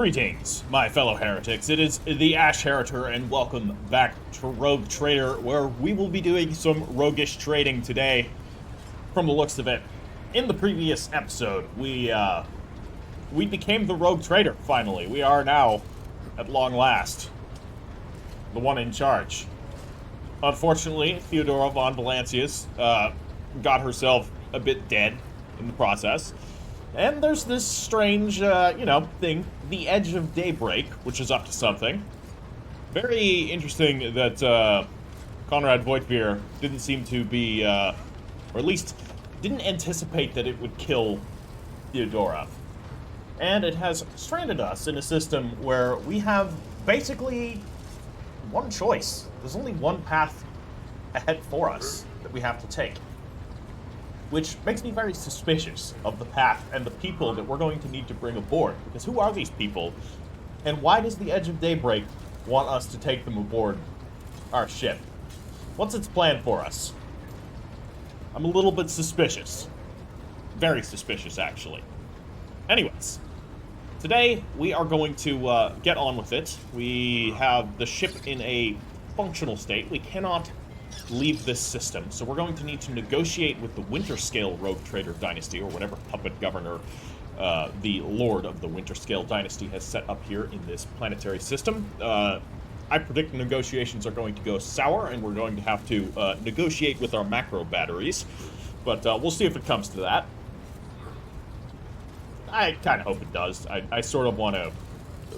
Greetings, my fellow heretics. It is the Heritor, and welcome back to Rogue Trader, where we will be doing some roguish trading today, from the looks of it. In the previous episode, we became the Rogue Trader, finally. We are now, at long last, the one in charge. Unfortunately, Theodora von Valancius got herself a bit dead in the process. And there's this strange, thing, the Edge of Daybreak, which is up to something. Very interesting that Conrad Voigtbeer didn't seem to be, or at least didn't anticipate that it would kill Theodora. And it has stranded us in a system where we have basically one choice. There's only one path ahead for us that we have to take. Which makes me very suspicious of the path and the people that we're going to need to bring aboard. Because who are these people? And why does the Edge of Daybreak want us to take them aboard our ship? What's its plan for us? I'm a little bit suspicious. Very suspicious, actually. Anyways, today we are going to get on with it. We have the ship in a functional state. We cannot leave this system, so we're going to need to negotiate with the Winterscale Rogue Trader Dynasty, or whatever puppet governor the Lord of the Winterscale Dynasty has set up here in this planetary system. I predict the negotiations are going to go sour, and we're going to have to negotiate with our macro batteries, but we'll see if it comes to that. I kind of hope it does. I sort of want to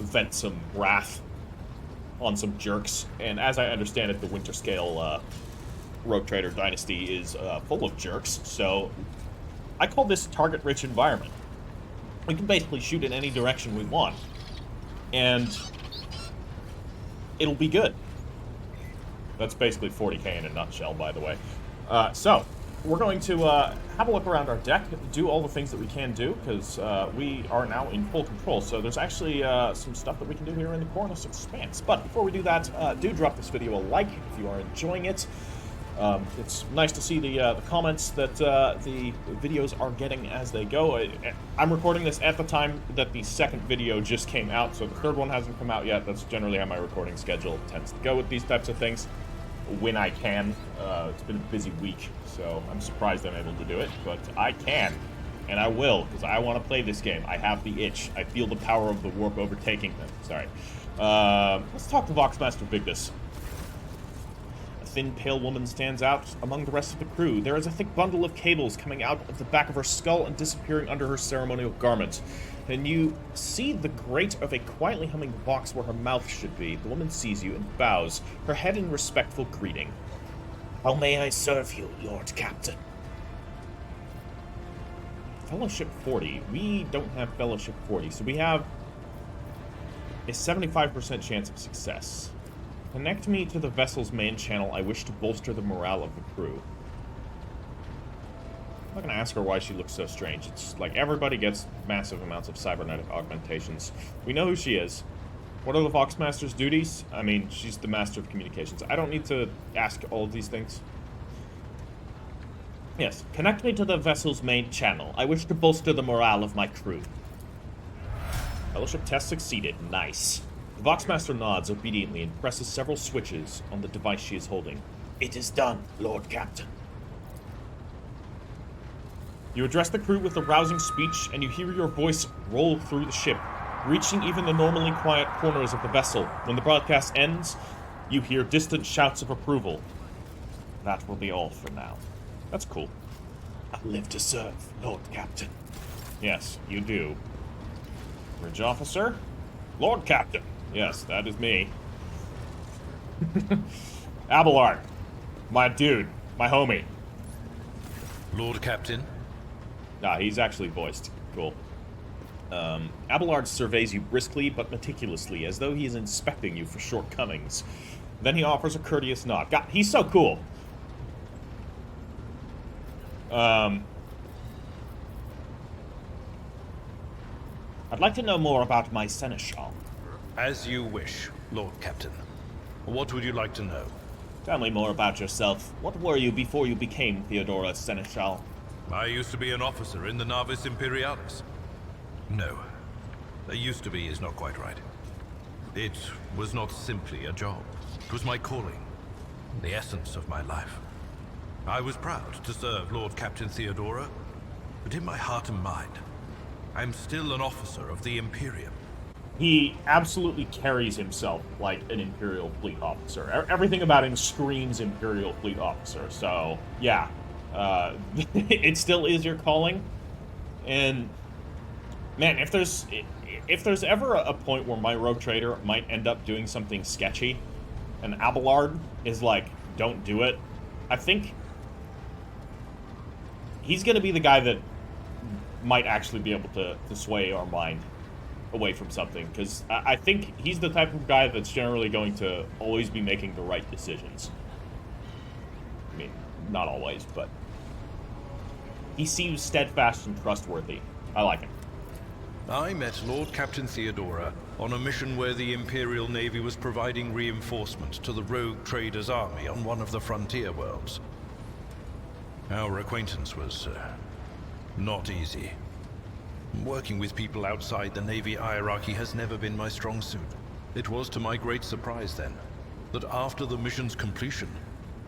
vent some wrath on some jerks, and as I understand it, the Winterscale Rogue Trader Dynasty is full of jerks, so I call this a target-rich environment. We can basically shoot in any direction we want, and it'll be good. That's basically 40k in a nutshell, by the way. So, we're going to have a look around our deck, do all the things that we can do, because we are now in full control. So there's actually some stuff that we can do here in the Cornus Expanse. But before we do that, do drop this video a like if you are enjoying it. It's nice to see the comments that the videos are getting as they go. I'm recording this at the time that the second video just came out, so the third one hasn't come out yet. That's generally how my recording schedule tends to go with these types of things, when I can. It's been a busy week, so I'm surprised I'm able to do it, but I can, and I will, because I want to play this game. I have the itch. I feel the power of the warp overtaking them. Sorry. Let's talk to Voxmaster Vigdis. A thin, pale woman stands out among the rest of the crew. There is a thick bundle of cables coming out of the back of her skull and disappearing under her ceremonial garment. And you see the grate of a quietly humming box where her mouth should be. The woman sees you and bows, her head in respectful greeting. How may I serve you, Lord Captain? Fellowship 40. We don't have Fellowship 40, so we have a 75% chance of success. Connect me to the vessel's main channel. I wish to bolster the morale of the crew. I'm not going to ask her why she looks so strange. It's like everybody gets massive amounts of cybernetic augmentations. We know who she is. What are the Voxmaster's duties? I mean, she's the Master of Communications. I don't need to ask all of these things. Yes, connect me to the vessel's main channel. I wish to bolster the morale of my crew. Fellowship test succeeded. Nice. The Voxmaster nods obediently and presses several switches on the device she is holding. It is done, Lord Captain. You address the crew with a rousing speech, and you hear your voice roll through the ship, reaching even the normally quiet corners of the vessel. When the broadcast ends, you hear distant shouts of approval. That will be all for now. That's cool. I live to serve, Lord Captain. Yes, you do. Bridge officer? Lord Captain. Yes, that is me. Abelard. My dude. My homie. Lord Captain? Nah, he's actually voiced. Cool. Abelard surveys you briskly but meticulously, as though he is inspecting you for shortcomings. Then he offers a courteous nod. God, he's so cool. I'd like to know more about my seneschal. As you wish, Lord Captain. What would you like to know? Tell me more about yourself. What were you before you became Theodora's seneschal? I used to be an officer in the Navis Imperialis. No. Used to be is not quite right. It was not simply a job. It was my calling, the essence of my life. I was proud to serve Lord Captain Theodora, but in my heart and mind, I'm still an officer of the Imperium. He absolutely carries himself like an Imperial Fleet officer. Everything about him screams Imperial Fleet officer. So, yeah, it still is your calling. And man, if there's ever a point where my rogue trader might end up doing something sketchy, and Abelard is like, don't do it, I think he's going to be the guy that might actually be able to sway our mind away from something, because I think he's the type of guy that's generally going to always be making the right decisions. I mean, not always, but he seems steadfast and trustworthy. I like him. I met Lord Captain Theodora on a mission where the Imperial Navy was providing reinforcement to the rogue traders' army on one of the frontier worlds. Our acquaintance was not easy. Working with people outside the Navy hierarchy has never been my strong suit. It was to my great surprise then, that after the mission's completion,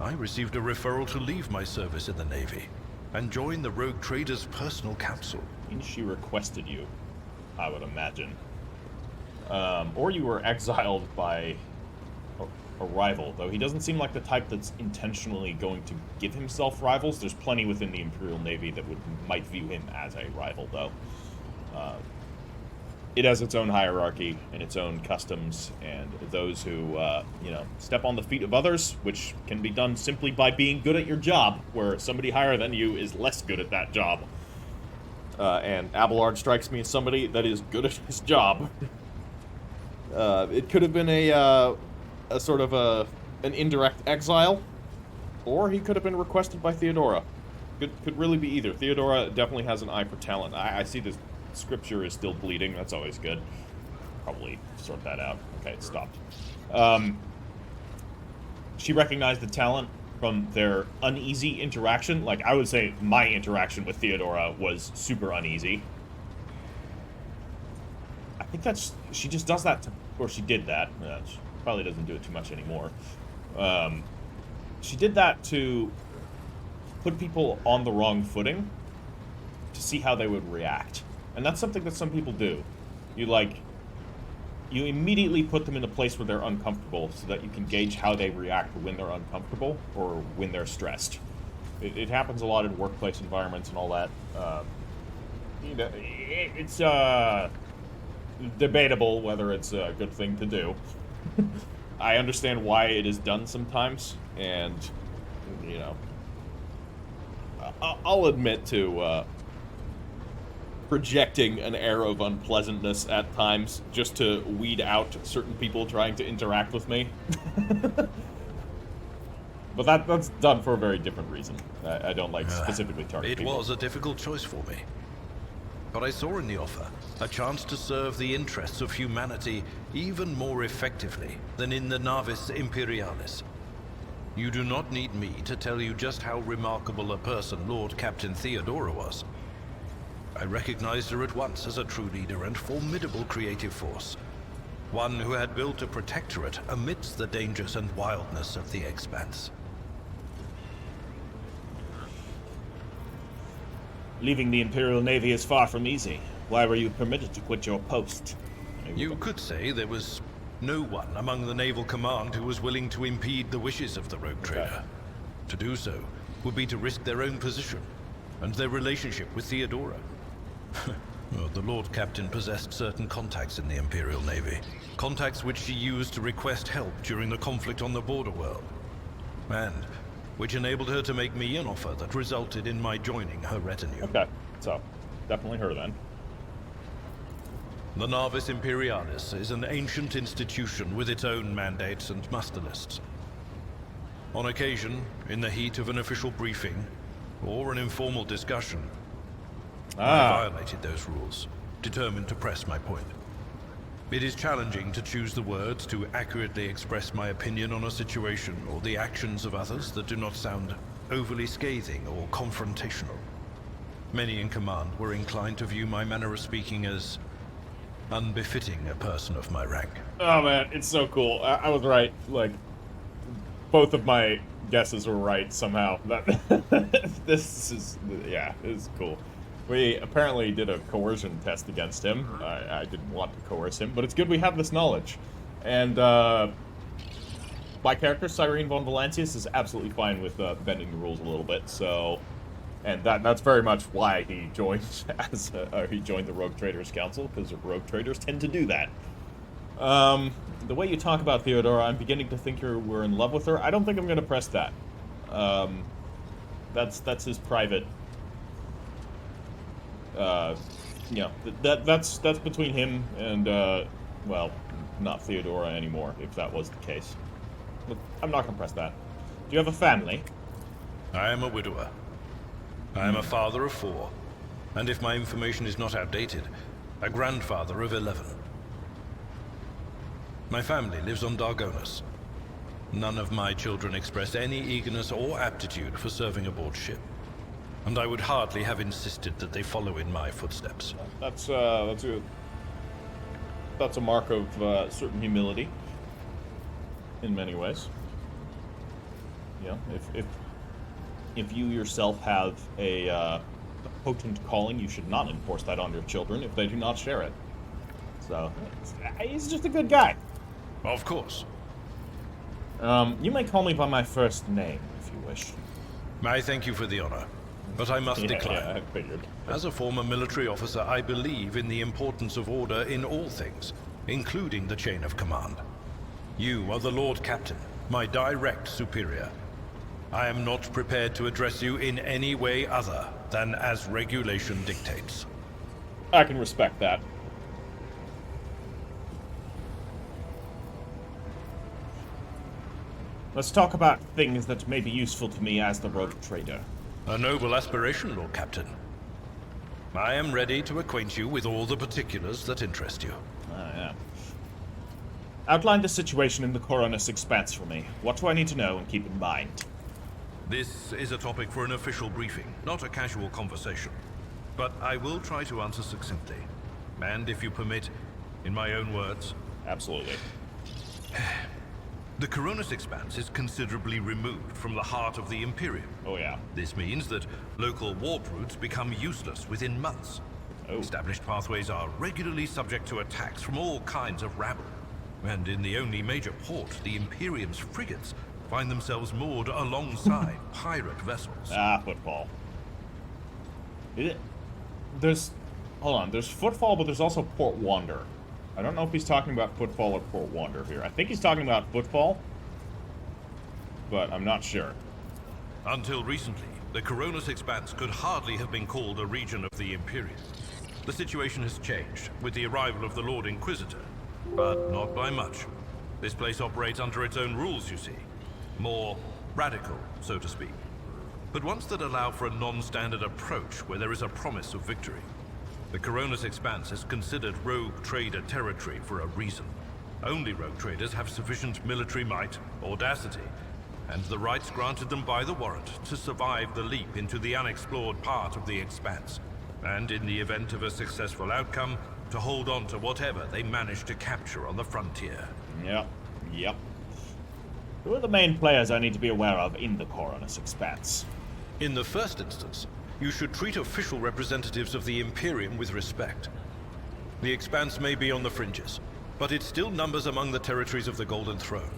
I received a referral to leave my service in the Navy and join the rogue trader's personal council. And she requested you, I would imagine. Or you were exiled by a rival, though he doesn't seem like the type that's intentionally going to give himself rivals. There's plenty within the Imperial Navy that might view him as a rival, though. It has its own hierarchy and its own customs, and those who, step on the feet of others, which can be done simply by being good at your job, where somebody higher than you is less good at that job. And Abelard strikes me as somebody that is good at his job. It could have been a sort of an indirect exile, or he could have been requested by Theodora. Could really be either. Theodora definitely has an eye for talent. I see this scripture is still bleeding. That's always good. Probably sort that out. Okay, it stopped. She recognized the talent from their uneasy interaction. Like, I would say my interaction with Theodora was super uneasy. I think she just does that or she did that. She probably doesn't do it too much anymore. She did that to put people on the wrong footing to see how they would react. And that's something that some people do. You immediately put them in a place where they're uncomfortable so that you can gauge how they react when they're uncomfortable or when they're stressed. It happens a lot in workplace environments and all that. It's debatable whether it's a good thing to do. I understand why it is done sometimes, and, I'll admit to projecting an air of unpleasantness at times just to weed out certain people trying to interact with me. But that's done for a very different reason. I don't like specifically target people. It was a difficult choice for me. But I saw in the offer a chance to serve the interests of humanity even more effectively than in the Navis Imperialis. You do not need me to tell you just how remarkable a person Lord Captain Theodora was. I recognized her at once as a true leader and formidable creative force. One who had built a protectorate amidst the dangers and wildness of the Expanse. Leaving the Imperial Navy is far from easy. Why were you permitted to quit your post? You could say there was no one among the naval command who was willing to impede the wishes of the rogue trader. Okay. To do so would be to risk their own position and their relationship with Theodora. Well, the Lord Captain possessed certain contacts in the Imperial Navy. Contacts which she used to request help during the conflict on the border world. And which enabled her to make me an offer that resulted in my joining her retinue. Okay, so definitely her then. The Navis Imperialis is an ancient institution with its own mandates and muster lists. On occasion, in the heat of an official briefing, or an informal discussion, I violated those rules, determined to press my point. It is challenging to choose the words to accurately express my opinion on a situation or the actions of others that do not sound overly scathing or confrontational. Many in command were inclined to view my manner of speaking as unbefitting a person of my rank. Oh man, it's so cool. I was right. Like, both of my guesses were right somehow. This is cool. We apparently did a coercion test against him. I didn't want to coerce him, but it's good we have this knowledge. And my character, Cyrene von Valancius, is absolutely fine with bending the rules a little bit. So, and that's very much why he joined he joined the Rogue Traders Council, because Rogue Traders tend to do that. The way you talk about Theodora, I'm beginning to think we're in love with her. I don't think I'm going to press that. That's his private. That's between him and well, not Theodora anymore, if that was the case. But I'm not going to press that. Do you have a family? I am a widower. I am a father of 4, and if my information is not outdated, a grandfather of 11. My family lives on Dargonus. None of my children express any eagerness or aptitude for serving aboard ship, and I would hardly have insisted that they follow in my footsteps. That's a mark of certain humility, in many ways. Yeah, if you yourself have a potent calling, you should not enforce that on your children if they do not share it. So, he's just a good guy. Of course. You may call me by my first name, if you wish. I thank you for the honor, but I must decline. Yeah, I figured. As a former military officer, I believe in the importance of order in all things, including the chain of command. You are the Lord Captain, my direct superior. I am not prepared to address you in any way other than as regulation dictates. I can respect that. Let's talk about things that may be useful to me as the rogue trader. A noble aspiration, Lord Captain. I am ready to acquaint you with all the particulars that interest you. Yeah. Outline the situation in the Coronus Expanse for me. What do I need to know and keep in mind? This is a topic for an official briefing, not a casual conversation. But I will try to answer succinctly. And if you permit, in my own words. Absolutely. The Coronus Expanse is considerably removed from the heart of the Imperium. Oh yeah. This means that local warp routes become useless within months. Oh. Established pathways are regularly subject to attacks from all kinds of rabble. And in the only major port, the Imperium's frigates find themselves moored alongside pirate vessels. Footfall. Hold on, there's Footfall, but there's also Port Wander. I don't know if he's talking about Footfall or Port Wander here. I think he's talking about Footfall, but I'm not sure. Until recently, the Coronus Expanse could hardly have been called a region of the Imperium. The situation has changed with the arrival of the Lord Inquisitor, but not by much. This place operates under its own rules, you see. More radical, so to speak. But ones that allow for a non-standard approach where there is a promise of victory. The Coronus Expanse is considered rogue trader territory for a reason. Only rogue traders have sufficient military might, audacity, and the rights granted them by the warrant to survive the leap into the unexplored part of the Expanse. And in the event of a successful outcome, to hold on to whatever they manage to capture on the frontier. Yep. Who are the main players I need to be aware of in the Coronus Expanse? In the first instance, you should treat official representatives of the Imperium with respect. The Expanse may be on the fringes, but it still numbers among the territories of the Golden Throne.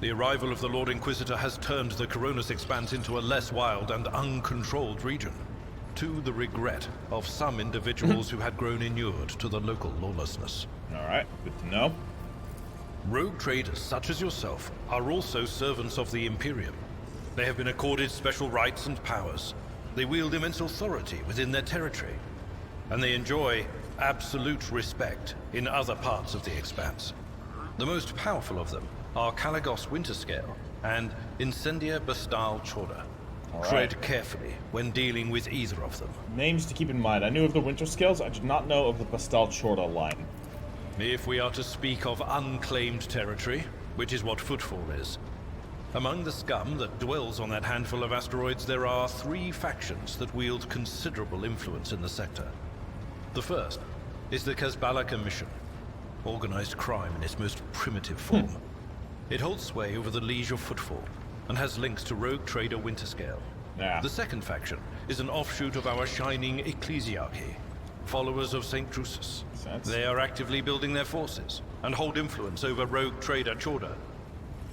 The arrival of the Lord Inquisitor has turned the Coronus Expanse into a less wild and uncontrolled region, to the regret of some individuals who had grown inured to the local lawlessness. Alright, good to know. Rogue traders such as yourself are also servants of the Imperium. They have been accorded special rights and powers. They wield immense authority within their territory, and they enjoy absolute respect in other parts of the Expanse. The most powerful of them are Caligos Winterscale and Incendia Bastal Chorda. Tread carefully when dealing with either of them. Names to keep in mind. I knew of the Winterscales, I did not know of the Bastal Chorda line. If we are to speak of unclaimed territory, which is what Footfall is, among the scum that dwells on that handful of asteroids, there are 3 factions that wield considerable influence in the sector. The first is the Kazbala Commission, organized crime in its most primitive form. It holds sway over the Liege of Footfall, and has links to rogue trader Winterscale. Yeah. The second faction is an offshoot of our shining ecclesiarchy, followers of St. Drusus. They are actively building their forces, and hold influence over rogue trader Chorda.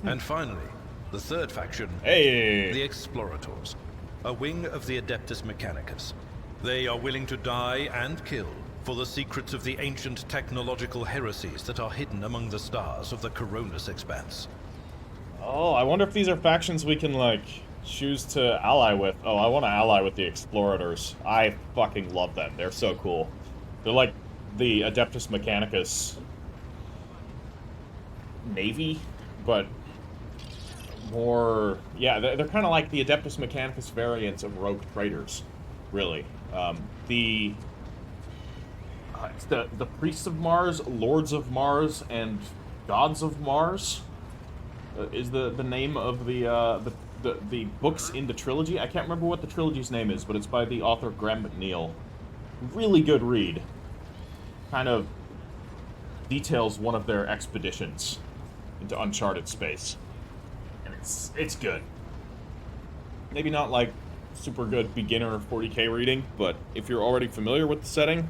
And finally, the third faction, the Explorators, a wing of the Adeptus Mechanicus. They are willing to die and kill for the secrets of the ancient technological heresies that are hidden among the stars of the Coronis Expanse. Oh, I wonder if these are factions we can, like, choose to ally with. Oh, I want to ally with the Explorators. I fucking love them. They're so cool. They're like the Adeptus Mechanicus Navy, but more... Yeah, they're kind of like the Adeptus Mechanicus variants of rogue traders, really. It's the Priests of Mars, Lords of Mars, and Gods of Mars is the name of the books in the trilogy. I can't remember what the trilogy's name is, but it's by the author Graham McNeil. Really good read. Kind of details one of their expeditions into uncharted space, and it's good. Maybe not like super good beginner 40k reading, but if you're already familiar with the setting,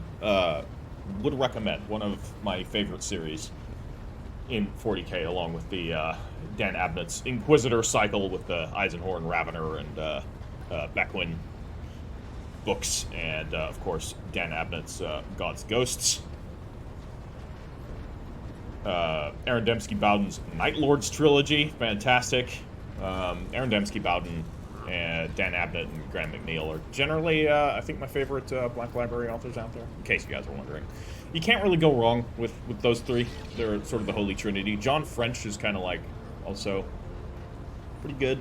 would recommend. One of my favorite series in 40k, along with the Dan Abnett's Inquisitor cycle with the Eisenhorn, Ravener, and Beckwin books, and of course Dan Abnett's God's Ghosts. Aaron Dembski-Bowden's Night Lords trilogy, fantastic. Aaron Dembski-Bowden and Dan Abnett and Graham McNeil are generally, I think, my favorite Black Library authors out there, in case you guys were wondering. You can't really go wrong with those three. They're sort of the holy trinity. John French is kind of like, also, pretty good.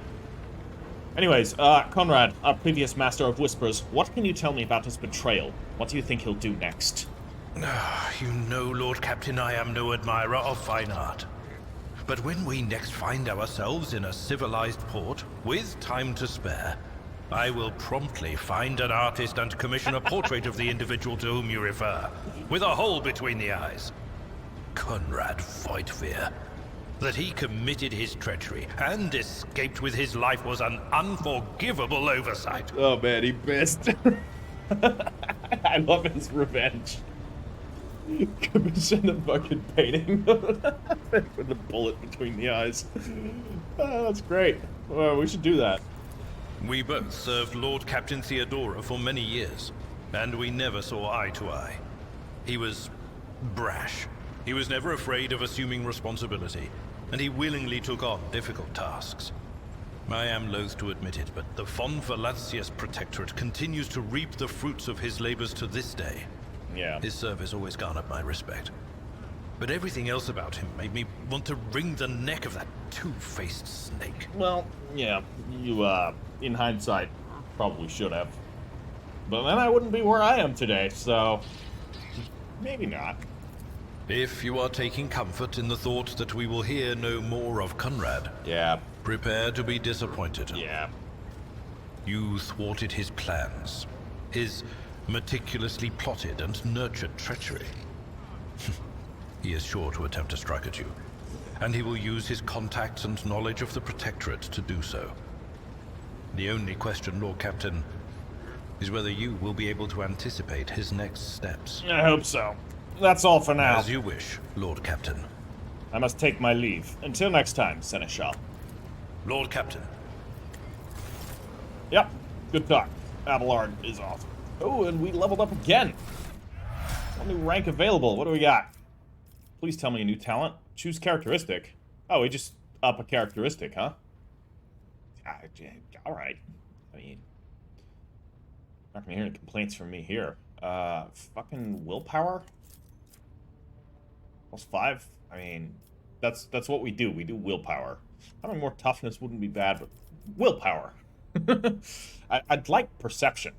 Anyways, Conrad, our previous Master of Whispers, what can you tell me about his betrayal? What do you think he'll do next? You know, Lord Captain, I am no admirer of fine art. But when we next find ourselves in a civilized port, with time to spare, I will promptly find an artist and commission a portrait of the individual to whom you refer, with a hole between the eyes. Conrad Voigtveer. That he committed his treachery and escaped with his life was an unforgivable oversight. Oh man, he missed. I love his revenge. Commission a fucking painting with a bullet between the eyes. Oh, that's great. Well, we should do that. We both served Lord Captain Theodora for many years, and we never saw eye to eye. He was brash. He was never afraid of assuming responsibility, and he willingly took on difficult tasks. I am loath to admit it, but the von Valancius Protectorate continues to reap the fruits of his labors to this day. Yeah. His service always garnered my respect. But everything else about him made me want to wring the neck of that two-faced snake. Well, yeah, you, in hindsight, probably should have. But then I wouldn't be where I am today, so maybe not. If you are taking comfort in the thought that we will hear no more of Conrad, yeah, prepare to be disappointed. Yeah. You thwarted his plans, his meticulously plotted and nurtured treachery. He is sure to attempt to strike at you, and he will use his contacts and knowledge of the Protectorate to do so. The only question, Lord Captain, is whether you will be able to anticipate his next steps. I hope so. That's all for now. As you wish, Lord Captain. I must take my leave. Until next time, Seneschal. Lord Captain. Yep, good talk. Abelard is off. Oh, and we leveled up again. A new rank available. What do we got? Please tell me a new talent. Choose characteristic. Oh, we just up a characteristic, huh? Alright. I mean, not gonna hear any complaints from me here. Fucking willpower? +5? I mean, that's what we do. We do willpower. Having more toughness wouldn't be bad, but willpower. I'd like perception.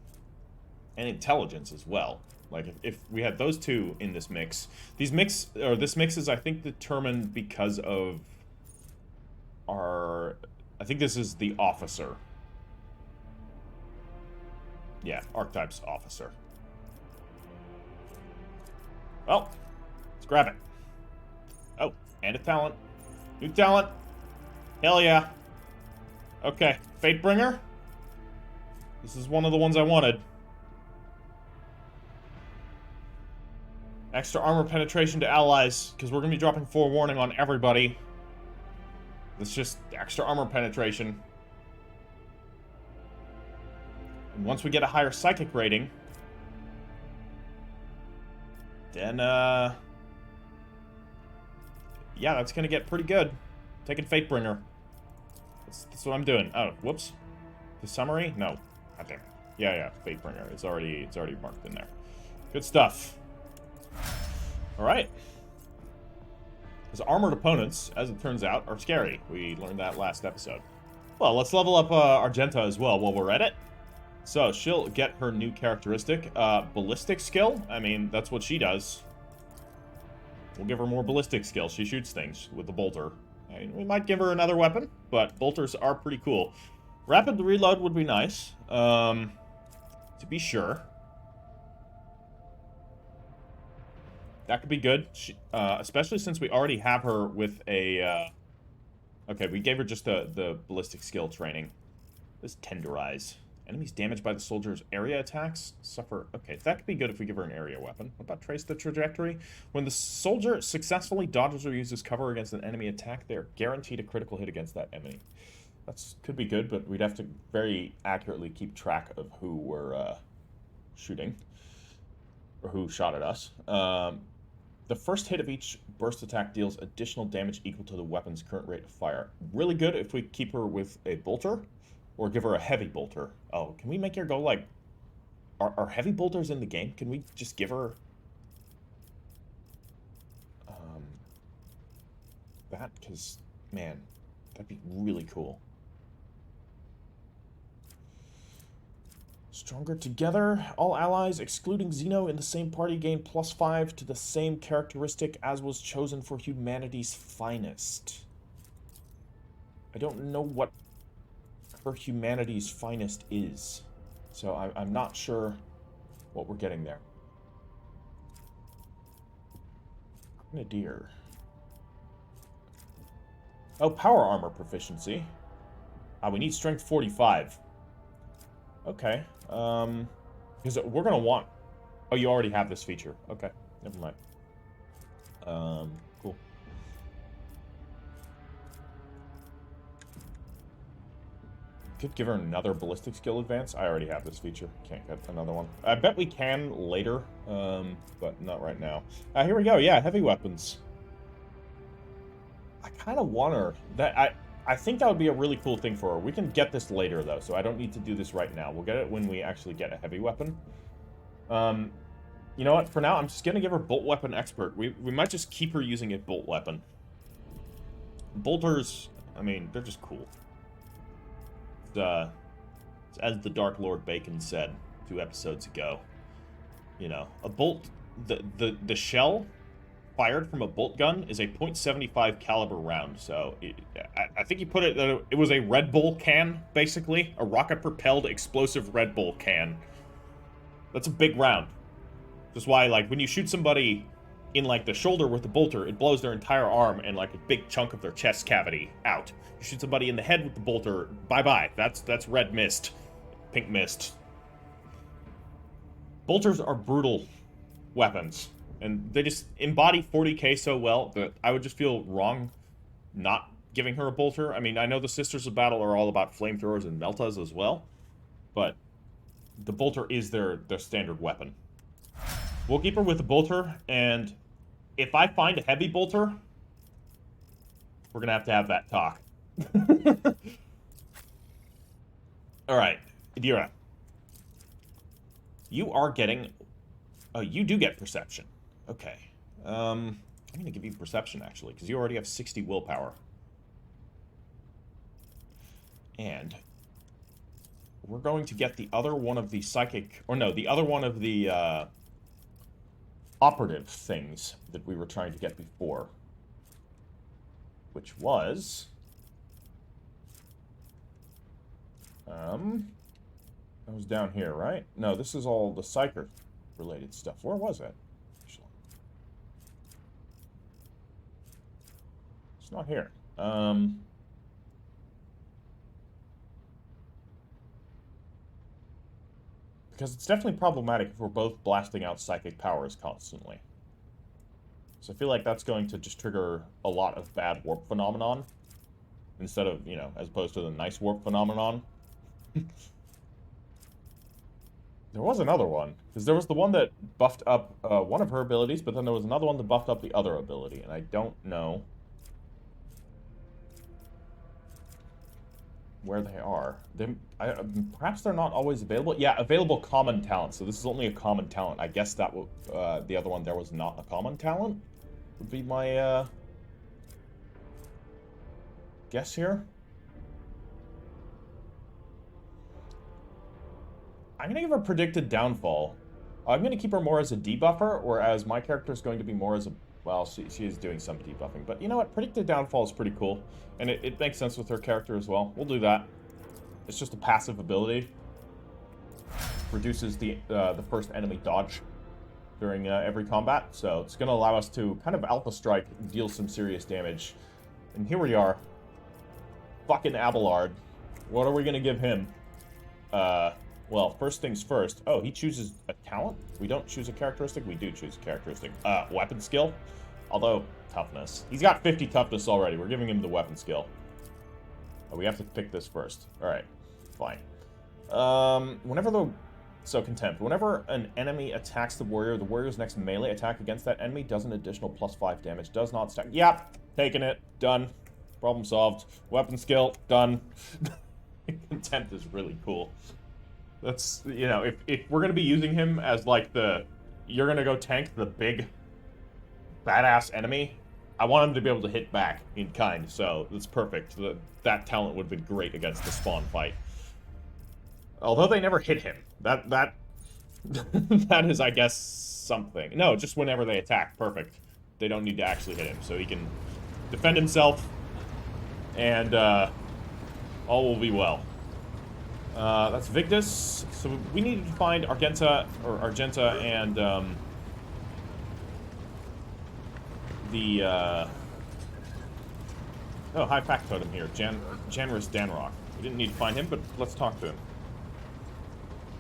And intelligence as well. Like, if we had those two in this mix... this mix is, I think, determined because of our... I think this is the officer. Yeah, archetype's officer. Well, let's grab it. Oh, and a talent. New talent. Hell yeah. Okay, Fatebringer. This is one of the ones I wanted. Extra armor penetration to allies, because we're going to be dropping forewarning on everybody. It's just extra armor penetration. And once we get a higher psychic rating, then, yeah, that's going to get pretty good. Taking Fatebringer. That's what I'm doing. Oh, whoops. The summary? No. God damn it. Yeah, Fatebringer. It's already marked in there. Good stuff. Alright. His armored opponents, as it turns out, are scary. We learned that last episode. Well, let's level up Argenta as well while we're at it. So, she'll get her new characteristic. Ballistic skill? I mean, that's what she does. We'll give her more ballistic skill. She shoots things with the bolter. I mean, we might give her another weapon, but bolters are pretty cool. Rapid reload would be nice, to be sure. That could be good, especially since we already have her with a, okay, we gave her just the ballistic skill training. This tenderize. Enemies damaged by the soldier's area attacks suffer. Okay, that could be good if we give her an area weapon. What about trace the trajectory? When the soldier successfully dodges or uses cover against an enemy attack, they're guaranteed a critical hit against that enemy. That's could be good, but we'd have to very accurately keep track of who we're shooting. Or who shot at us. The first hit of each burst attack deals additional damage equal to the weapon's current rate of fire. Really good if we keep her with a bolter. Or give her a heavy bolter. Oh, can we make her go, like... Are heavy bolters in the game? Can we just give her... that? Because, man, that'd be really cool. Stronger together. All allies, excluding Xeno, in the same party gain +5 to the same characteristic as was chosen for humanity's finest. I don't know what her humanity's finest is. So I'm not sure what we're getting there. Grenadier. Oh, power armor proficiency. We need strength 45. Okay. Because we're gonna want... Oh, you already have this feature. Okay, never mind. Cool. Could give her another ballistic skill advance. I already have this feature. Can't get another one. I bet we can later, but not right now. Here we go. Yeah, heavy weapons. I kind of want her. I think that would be a really cool thing for her. We can get this later, though, so I don't need to do this right now. We'll get it when we actually get a heavy weapon. You know what? For now, I'm just going to give her bolt weapon expert. We might just keep her using a bolt weapon. Bolters, I mean, they're just cool. As the Dark Lord Bacon said 2 episodes ago, you know, a bolt, the shell fired from a bolt gun is a .75 caliber round. So I think you put it, it was a Red Bull can, basically, a rocket-propelled explosive Red Bull can. That's a big round. That's why, like, when you shoot somebody in, like, the shoulder with the bolter, it blows their entire arm and, like, a big chunk of their chest cavity out. You shoot somebody in the head with the bolter, bye-bye. That's red mist. Pink mist. Bolters are brutal weapons. And they just embody 40k so well that I would just feel wrong not giving her a bolter. I mean, I know the Sisters of Battle are all about flamethrowers and meltas as well. But the bolter is their standard weapon. We'll keep her with the bolter, and if I find a heavy bolter, we're going to have that talk. Alright, Adira. You are getting... Oh, you do get perception. Okay. I'm going to give you perception, actually, because you already have 60 willpower. And we're going to get the other one of the psychic... Or no, the other one of the operative things that we were trying to get before. Which was... that was down here, right? No, this is all the Psyker related stuff. Where was it? It's not here. Because it's definitely problematic if we're both blasting out psychic powers constantly. So I feel like that's going to just trigger a lot of bad warp phenomenon. Instead of, you know, as opposed to the nice warp phenomenon. There was another one. Because there was the one that buffed up one of her abilities, but then there was another one that buffed up the other ability. And I don't know where they are. Perhaps they're not always available. Yeah, available common talent. So this is only a common talent. I guess that the other one there was not a common talent. Would be my guess here. I'm gonna give her predicted downfall. I'm gonna keep her more as a debuffer, whereas my character is going to be more as a... Well, she is doing some debuffing, but you know what? Predicted downfall is pretty cool, and it makes sense with her character as well. We'll do that. It's just a passive ability. Reduces the first enemy dodge during every combat, so it's going to allow us to kind of alpha strike, deal some serious damage. And here we are. Fucking Abelard. What are we going to give him? Well, first things first. Oh, he chooses a talent? We don't choose a characteristic? We do choose a characteristic. Weapon skill? Although, toughness. He's got 50 toughness already. We're giving him the weapon skill. Oh, we have to pick this first. Alright, fine. So, contempt. Whenever an enemy attacks the warrior's next melee attack against that enemy does an additional +5 damage. Does not stack. Yep, taking it. Done. Problem solved. Weapon skill. Done. Contempt is really cool. That's, you know, if we're going to be using him as, like, you're going to go tank the big, badass enemy, I want him to be able to hit back in kind, so that's perfect. That talent would have been great against the spawn fight. Although they never hit him. That is, I guess, something. No, just whenever they attack. Perfect. They don't need to actually hit him, so he can defend himself, and all will be well. That's Victus. So we needed to find Argenta and oh, high pack totem here, Janrus Danrock. We didn't need to find him, but let's talk to him.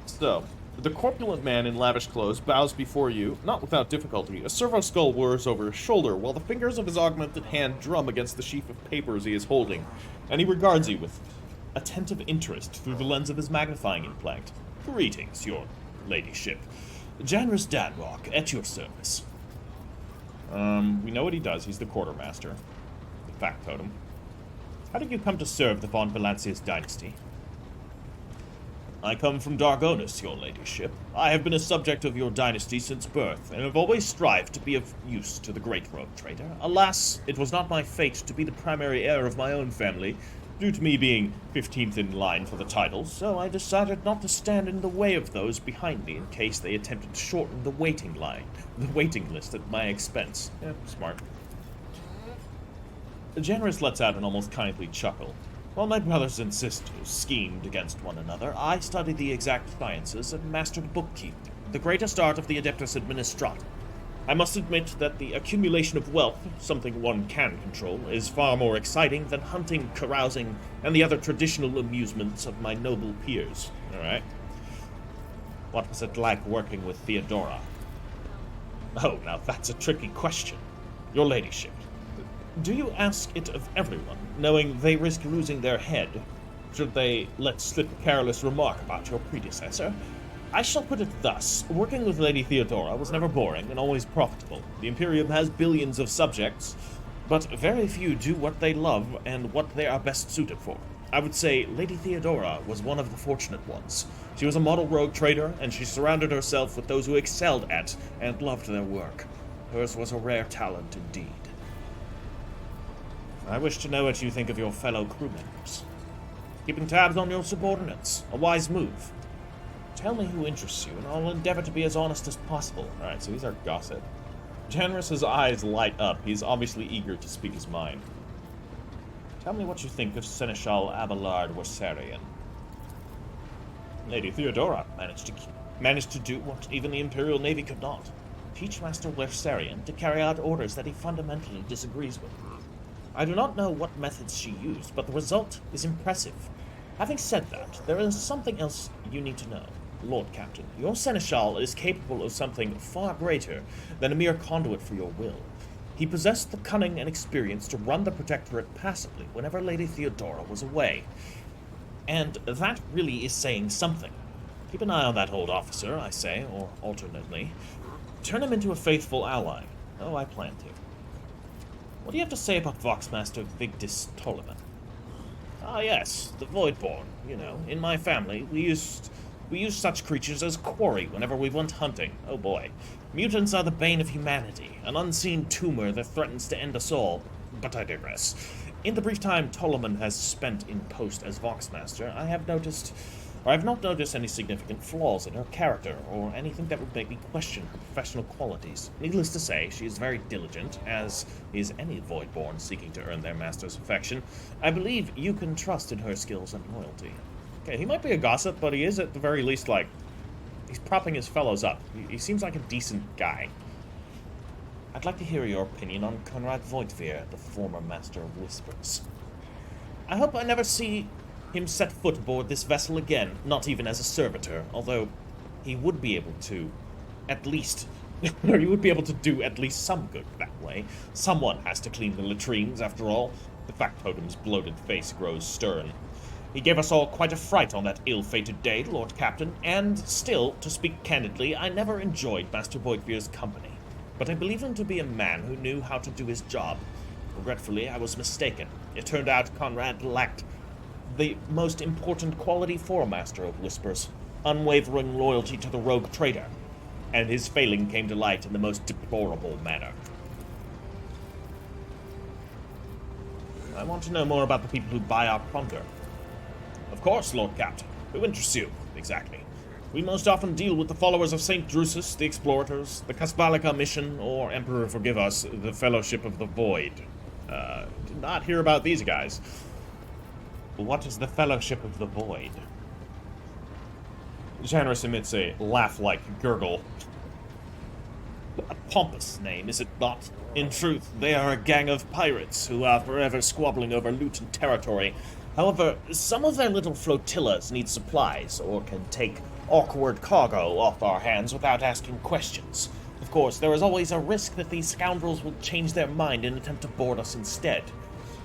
So, the corpulent man in lavish clothes bows before you, not without difficulty. A servo skull whirs over his shoulder, while the fingers of his augmented hand drum against the sheaf of papers he is holding, and he regards you with attentive interest through the lens of his magnifying implant. Greetings, your ladyship. Janrus Danrock, at your service. We know what he does. He's the quartermaster. The factotum. How did you come to serve the von Valancius dynasty? I come from Dargonus, your ladyship. I have been a subject of your dynasty since birth, and have always strived to be of use to the great rogue trader. Alas, it was not my fate to be the primary heir of my own family, due to me being 15th in line for the title, so I decided not to stand in the way of those behind me in case they attempted to shorten the waiting list at my expense. Yeah, smart. Janrus lets out an almost kindly chuckle. While my brothers and sisters schemed against one another, I studied the exact sciences and mastered bookkeeping, the greatest art of the Adeptus Administratum. I must admit that the accumulation of wealth, something one can control, is far more exciting than hunting, carousing, and the other traditional amusements of my noble peers. Alright. What was it like working with Theodora? Oh, now that's a tricky question. Your ladyship. Do you ask it of everyone, knowing they risk losing their head, should they let slip a careless remark about your predecessor? I shall put it thus. Working with Lady Theodora was never boring and always profitable. The Imperium has billions of subjects, but very few do what they love and what they are best suited for. I would say Lady Theodora was one of the fortunate ones. She was a model rogue trader, and she surrounded herself with those who excelled at and loved their work. Hers was a rare talent indeed. I wish to know what you think of your fellow crew members. Keeping tabs on your subordinates, a wise move. Tell me who interests you, and I'll endeavor to be as honest as possible. Alright, so he's our gossip. Janrus's eyes light up. He's obviously eager to speak his mind. Tell me what you think of Seneschal Abelard Wersarian. Lady Theodora managed to do what even the Imperial Navy could not. Teach Master Wersarian to carry out orders that he fundamentally disagrees with. I do not know what methods she used, but the result is impressive. Having said that, there is something else you need to know. Lord Captain, your seneschal is capable of something far greater than a mere conduit for your will. He possessed the cunning and experience to run the Protectorate passively whenever Lady Theodora was away. And that really is saying something. Keep an eye on that old officer, I say, or alternately, turn him into a faithful ally. Oh, I plan to. What do you have to say about Voxmaster Vigdis Ptolemy? Ah, yes, the Voidborn. You know, in my family, we use such creatures as quarry whenever we went hunting. Oh boy. Mutants are the bane of humanity, an unseen tumor that threatens to end us all. But I digress. In the brief time Ptolemy has spent in post as Voxmaster, I have not noticed any significant flaws in her character, or anything that would make me question her professional qualities. Needless to say, she is very diligent, as is any Voidborn seeking to earn their master's affection. I believe you can trust in her skills and loyalty. Okay, he might be a gossip, but he is at the very least, like, he's propping his fellows up. He seems like a decent guy. I'd like to hear your opinion on Conrad Voidveer, the former Master of Whispers. I hope I never see him set foot aboard this vessel again, not even as a servitor, although he would be able to, at least, or he would be able to do at least some good that way. Someone has to clean the latrines, after all. The factotum's bloated face grows stern. He gave us all quite a fright on that ill-fated day, Lord Captain, and still, to speak candidly, I never enjoyed Master Voidveer's company. But I believe him to be a man who knew how to do his job. Regretfully, I was mistaken. It turned out Conrad lacked the most important quality for a Master of Whispers, unwavering loyalty to the rogue trader, and his failing came to light in the most deplorable manner. I want to know more about the people who buy our plunder. Of course, Lord Captain. Who interests you, exactly? We most often deal with the followers of St. Drusus, the Explorators, the Kasbalika Mission, or, Emperor forgive us, the Fellowship of the Void. Did not hear about these guys. What is the Fellowship of the Void? Janus emits a laugh-like gurgle. A pompous name, is it not? In truth, they are a gang of pirates who are forever squabbling over loot and territory. However, some of their little flotillas need supplies, or can take awkward cargo off our hands without asking questions. Of course, there is always a risk that these scoundrels will change their mind and attempt to board us instead.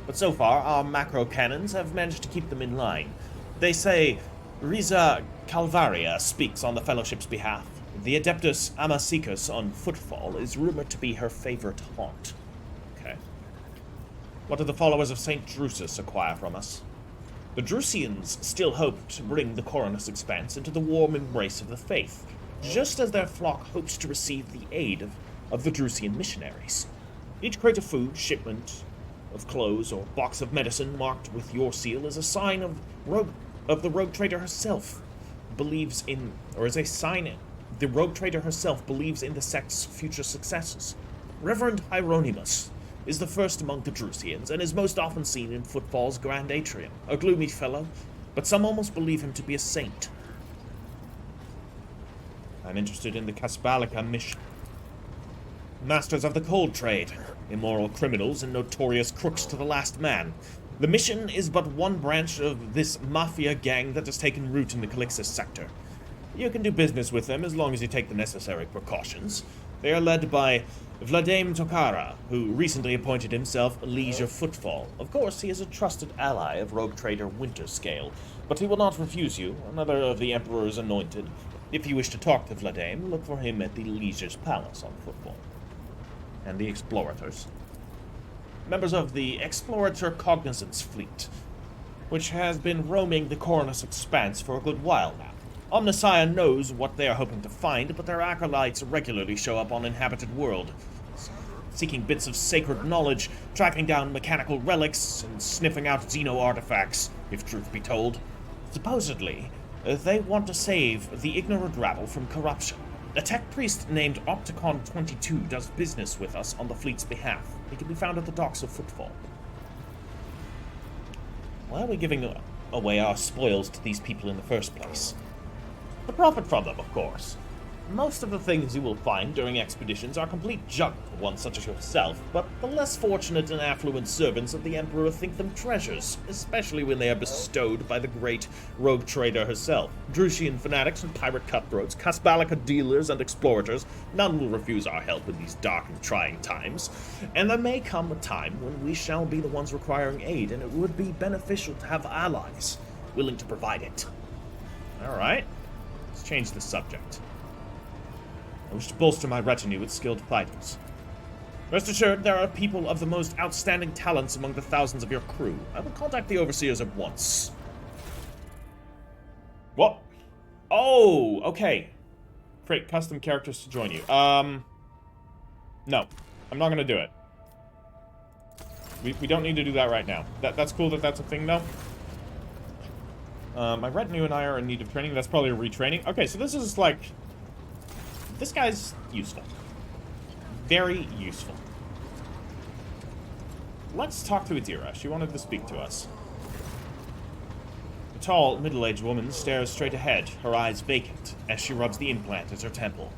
But so far, our macro cannons have managed to keep them in line. They say Riza Calvaria speaks on the Fellowship's behalf. The Adeptus Amasicus on Footfall is rumored to be her favorite haunt. Okay. What do the followers of St. Drusus acquire from us? The Drusians still hope to bring the Coronus Expanse into the warm embrace of the faith, just as their flock hopes to receive the aid of the Drusian missionaries. Each crate of food, shipment of clothes, or box of medicine marked with your seal is a sign of the rogue trader herself believes in, or is a sign the rogue trader herself believes in the sect's future successes. Reverend Hieronymus is the first among the Drusians, and is most often seen in Footfall's grand atrium. A gloomy fellow, but some almost believe him to be a saint. I'm interested in the Kasbalika mission. Masters of the cold trade, immoral criminals and notorious crooks to the last man. The mission is but one branch of this mafia gang that has taken root in the Calixis sector. You can do business with them as long as you take the necessary precautions. They are led by Vladimir Tokara, who recently appointed himself Liege of Footfall. Of course, he is a trusted ally of rogue trader Winterscale, but he will not refuse you, another of the Emperor's anointed. If you wish to talk to Vladimir, look for him at the Liege's Palace on Footfall. And the Explorators. Members of the Explorator Cognizance Fleet, which has been roaming the Coronus Expanse for a good while now. Omnissiah knows what they are hoping to find, but their acolytes regularly show up on inhabited world, seeking bits of sacred knowledge, tracking down mechanical relics, and sniffing out xeno-artifacts, if truth be told. Supposedly, they want to save the ignorant rabble from corruption. A tech priest named Opticon 22 does business with us on the fleet's behalf. He can be found at the docks of Footfall. Why are we giving away our spoils to these people in the first place? To profit from them, of course. most of the things you will find during expeditions are complete junk for one such as yourself, but the less fortunate and affluent servants of the Emperor think them treasures, especially when they are bestowed by the great rogue trader herself. Drushian fanatics and pirate cutthroats, Kasbalika dealers and explorators, none will refuse our help in these dark and trying times. And there may come a time when we shall be the ones requiring aid, and it would be beneficial to have allies willing to provide it. Alright, let's change the subject. I wish to bolster my retinue with skilled fighters. Rest assured, there are people of the most outstanding talents among the thousands of your crew. I will contact the overseers at once. What? Oh, okay. Create custom characters to join you. No. I'm not gonna do it. We don't need to do that right now. That's cool that that's a thing, though. My retinue and I are in need of training. That's probably a retraining. Okay, so this is like... This guy's useful. Very useful. Let's talk to Adira. She wanted to speak to us. The tall, middle-aged woman stares straight ahead, her eyes vacant, as she rubs the implant at her temple.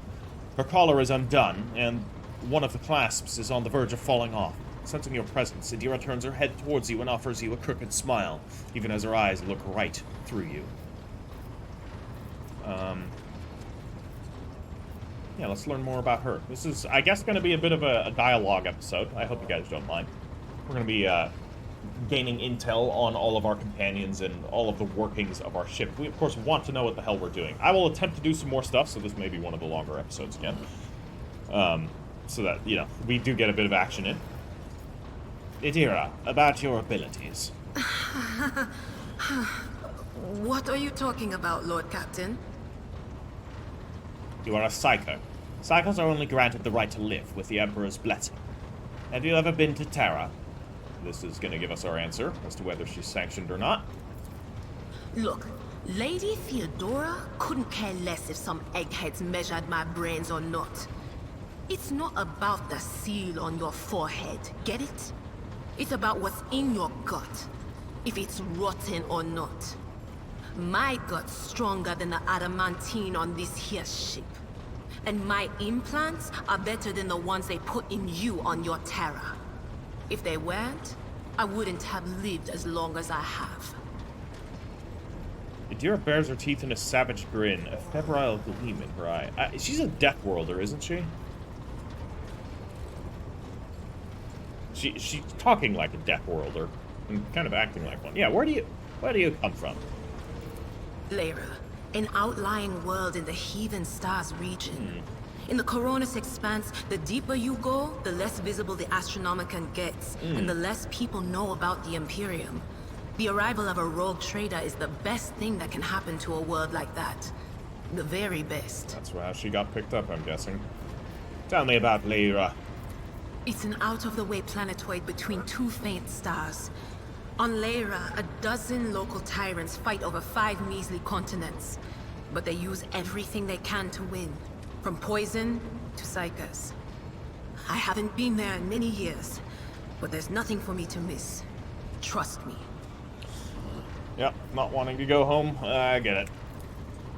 Her collar is undone, and one of the clasps is on the verge of falling off. Sensing your presence, Adira turns her head towards you and offers you a crooked smile, even as her eyes look right through you. Yeah, let's learn more about her. This is, I guess, going to be a bit of a dialogue episode. I hope you guys don't mind. We're going to be gaining intel on all of our companions and all of the workings of our ship. We, of course, want to know what the hell we're doing. I will attempt to do some more stuff, so this may be one of the longer episodes again. So that, you know, we do get a bit of action in. Adira, about your abilities. What are you talking about, Lord Captain? You are a Psyker. Psykers are only granted the right to live with the Emperor's blessing. Have you ever been to Terra? This is going to give us our answer as to whether she's sanctioned or not. Look, Lady Theodora couldn't care less if some eggheads measured my brains or not. It's not about the seal on your forehead, get it? It's about what's in your gut, if it's rotten or not. My gut's stronger than the adamantine on this here ship. And my implants are better than the ones they put in you on your Terra. If they weren't, I wouldn't have lived as long as I have. Adira bares her teeth in a savage grin, a febrile gleam in her eye. She's a Death Worlder, isn't she? She's talking like a Death Worlder and kind of acting like one. Yeah, where do you come from? Lyra, an outlying world in the Heathen Stars region. In the Coronis Expanse, the deeper you go, the less visible the Astronomicon gets, and the less people know about the Imperium. The arrival of a rogue trader is the best thing that can happen to a world like that. The very best. That's how she got picked up, I'm guessing. Tell me about Lyra. It's an out-of-the-way planetoid between two faint stars. On Lyra, a dozen local tyrants fight over 5 measly continents. But they use everything they can to win, from poison to Psykers. I haven't been there in many years, but there's nothing for me to miss. Trust me. Yep, not wanting to go home. I get it.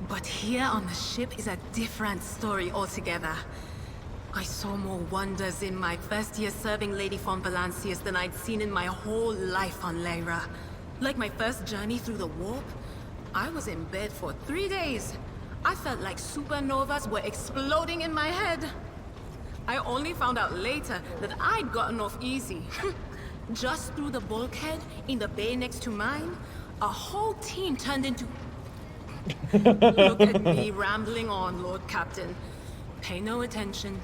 But here on the ship is a different story altogether. I saw more wonders in my first year serving Lady von Valancius than I'd seen in my whole life on Lyra. Like my first journey through the warp, I was in bed for 3 days. I felt like supernovas were exploding in my head. I only found out later that I'd gotten off easy. Just through the bulkhead in the bay next to mine, a whole team turned into... Look at me rambling on, Lord Captain. Pay no attention.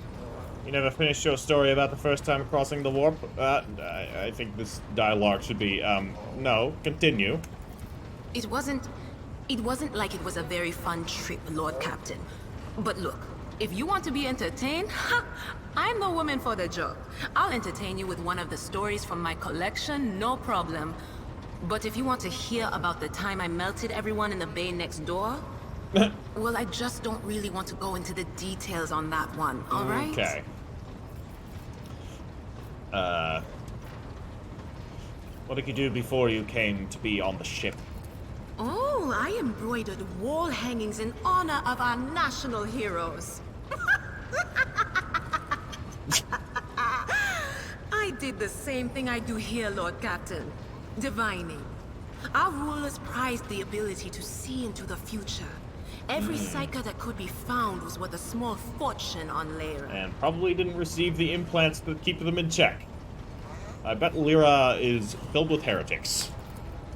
You never finished your story about the first time crossing the warp? I think this dialogue should be, no, continue. It wasn't like it was a very fun trip, Lord Captain. But look, if you want to be entertained, I'm the woman for the job. I'll entertain you with one of the stories from my collection, no problem. But if you want to hear about the time I melted everyone in the bay next door, well, I just don't really want to go into the details on that one, all right? Okay. What did you do before you came to be on the ship? Oh, I embroidered wall hangings in honor of our national heroes. I did the same thing I do here, Lord Captain. Divining. Our rulers prized the ability to see into the future. Every Psyker that could be found was worth a small fortune on Lyra. And probably didn't receive the implants that keep them in check. I bet Lyra is filled with heretics.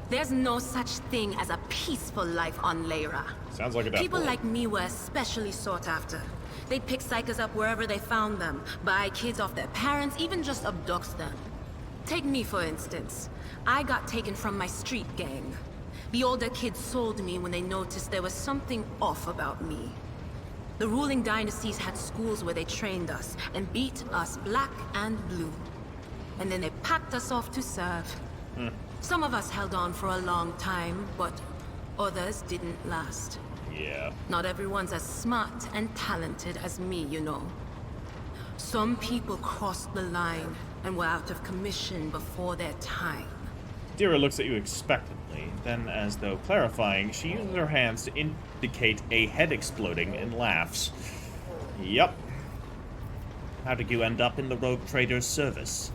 There's no such thing as a peaceful life on Lyra. Sounds like a death People blow. like me were especially sought after. They'd pick Psykers up wherever they found them, buy kids off their parents, even just abduct them. Take me, for instance. I got taken from my street gang. The older kids sold me when they noticed there was something off about me. The ruling dynasties had schools where they trained us and beat us black and blue. And then they packed us off to serve. Some of us held on for a long time, but others didn't last. Yeah. Not everyone's as smart and talented as me, you know. Some people crossed the line and were out of commission before their time. Dira looks at you expectantly, then, as though clarifying, she uses her hands to indicate a head exploding and laughs. Yep. How did you end up in the rogue trader's service?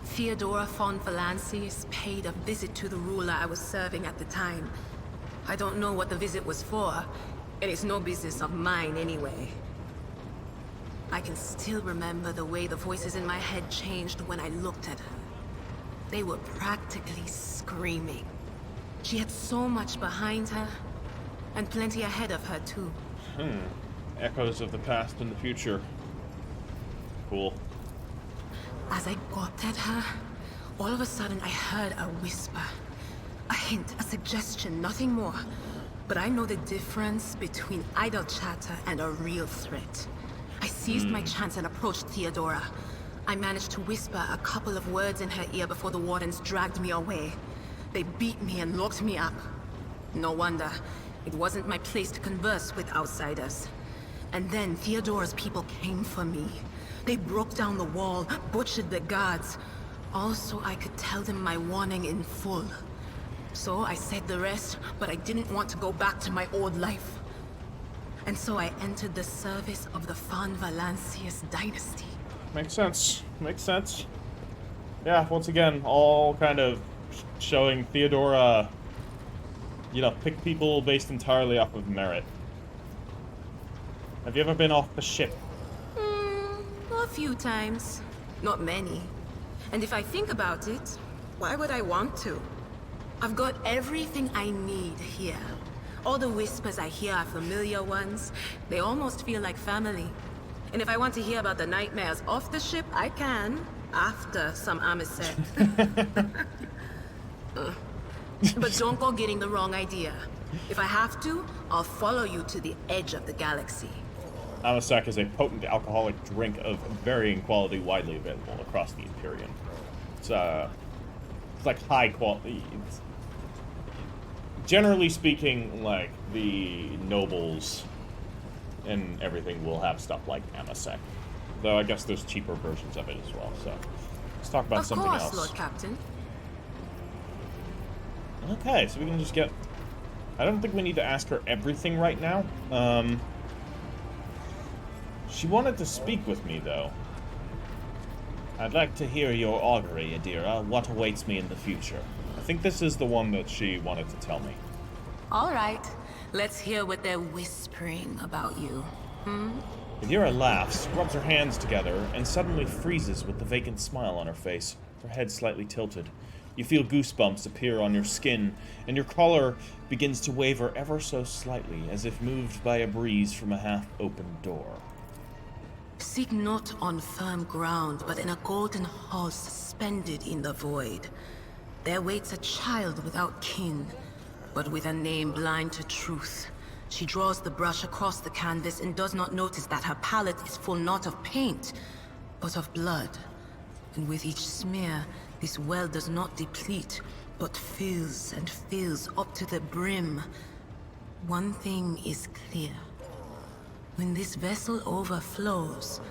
Theodora von Valancius paid a visit to the ruler I was serving at the time. I don't know what the visit was for, and it's no business of mine anyway. I can still remember the way the voices in my head changed when I looked at her. They were practically screaming. She had so much behind her, and plenty ahead of her too. Echoes of the past and the future. Cool. As I gawped at her, all of a sudden I heard a whisper. A hint, a suggestion, nothing more. But I know the difference between idle chatter and a real threat. I seized my chance and approached Theodora. I managed to whisper a couple of words in her ear before the wardens dragged me away. They beat me and locked me up. No wonder. It wasn't my place to converse with outsiders. And then Theodora's people came for me. They broke down the wall, butchered the guards. Also, I could tell them my warning in full. So I said the rest, but I didn't want to go back to my old life. And so I entered the service of the von Valancius dynasty. Makes sense. Makes sense. Yeah, once again, all kind of showing Theodora, you know, pick people based entirely off of merit. Have you ever been off the ship? A few times. Not many. And if I think about it, why would I want to? I've got everything I need here. All the whispers I hear are familiar ones. They almost feel like family. And if I want to hear about the nightmares off the ship, I can. After some Amiset. But don't go getting the wrong idea. If I have to, I'll follow you to the edge of the galaxy. Amasek is a potent alcoholic drink of varying quality widely available across the Imperium. It's like high quality. Generally speaking, like, the nobles and everything will have stuff like Amasek. Though I guess there's cheaper versions of it as well, so let's talk about something else. Of course, Lord Captain. Okay, so we can just get... I don't think we need to ask her everything right now. She wanted to speak with me, though. I'd like to hear your augury, Adira. What awaits me in the future? I think this is the one that she wanted to tell me. All right. Let's hear what they're whispering about you. Adira laughs, rubs her hands together, and suddenly freezes with the vacant smile on her face, her head slightly tilted. You feel goosebumps appear on your skin, and your collar begins to waver ever so slightly, as if moved by a breeze from a half-opened door. Seek not on firm ground, but in a golden hall suspended in the void. There waits a child without kin, but with a name blind to truth. She draws the brush across the canvas and does not notice that her palette is full not of paint, but of blood. And with each smear, this well does not deplete, but fills and fills up to the brim. One thing is clear. When this vessel overflows,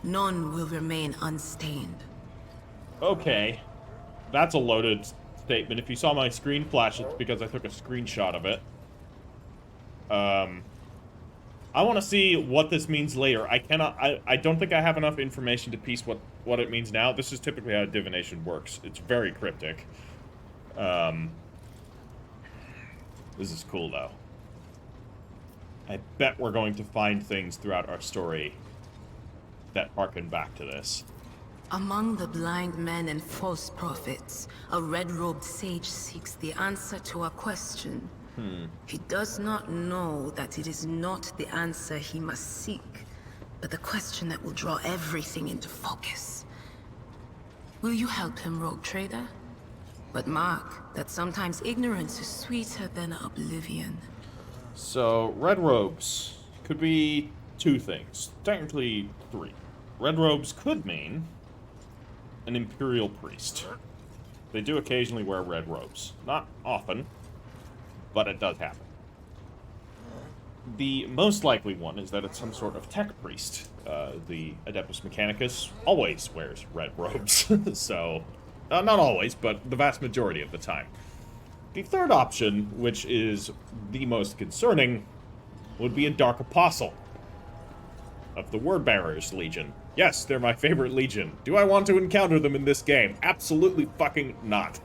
none will remain unstained. Okay. That's a loaded statement. If you saw my screen flash, it's because I took a screenshot of it. I want to see what this means later. I don't think I have enough information to piece what it means now. This is typically how divination works. It's very cryptic. This is cool, though. I bet we're going to find things throughout our story that harken back to this. Among the blind men and false prophets, a red-robed sage seeks the answer to a question. He does not know that it is not the answer he must seek, but the question that will draw everything into focus. Will you help him, rogue trader? But mark that sometimes ignorance is sweeter than oblivion. So, red robes could be two things. Technically, three. Red robes could mean an imperial priest. They do occasionally wear red robes. Not often, but it does happen. The most likely one is that it's some sort of tech priest. The Adeptus Mechanicus always wears red robes. So, not always, but the vast majority of the time. The third option, which is the most concerning, would be a Dark Apostle of the Wordbearers Legion. Yes, they're my favorite legion. Do I want to encounter them in this game? Absolutely fucking not.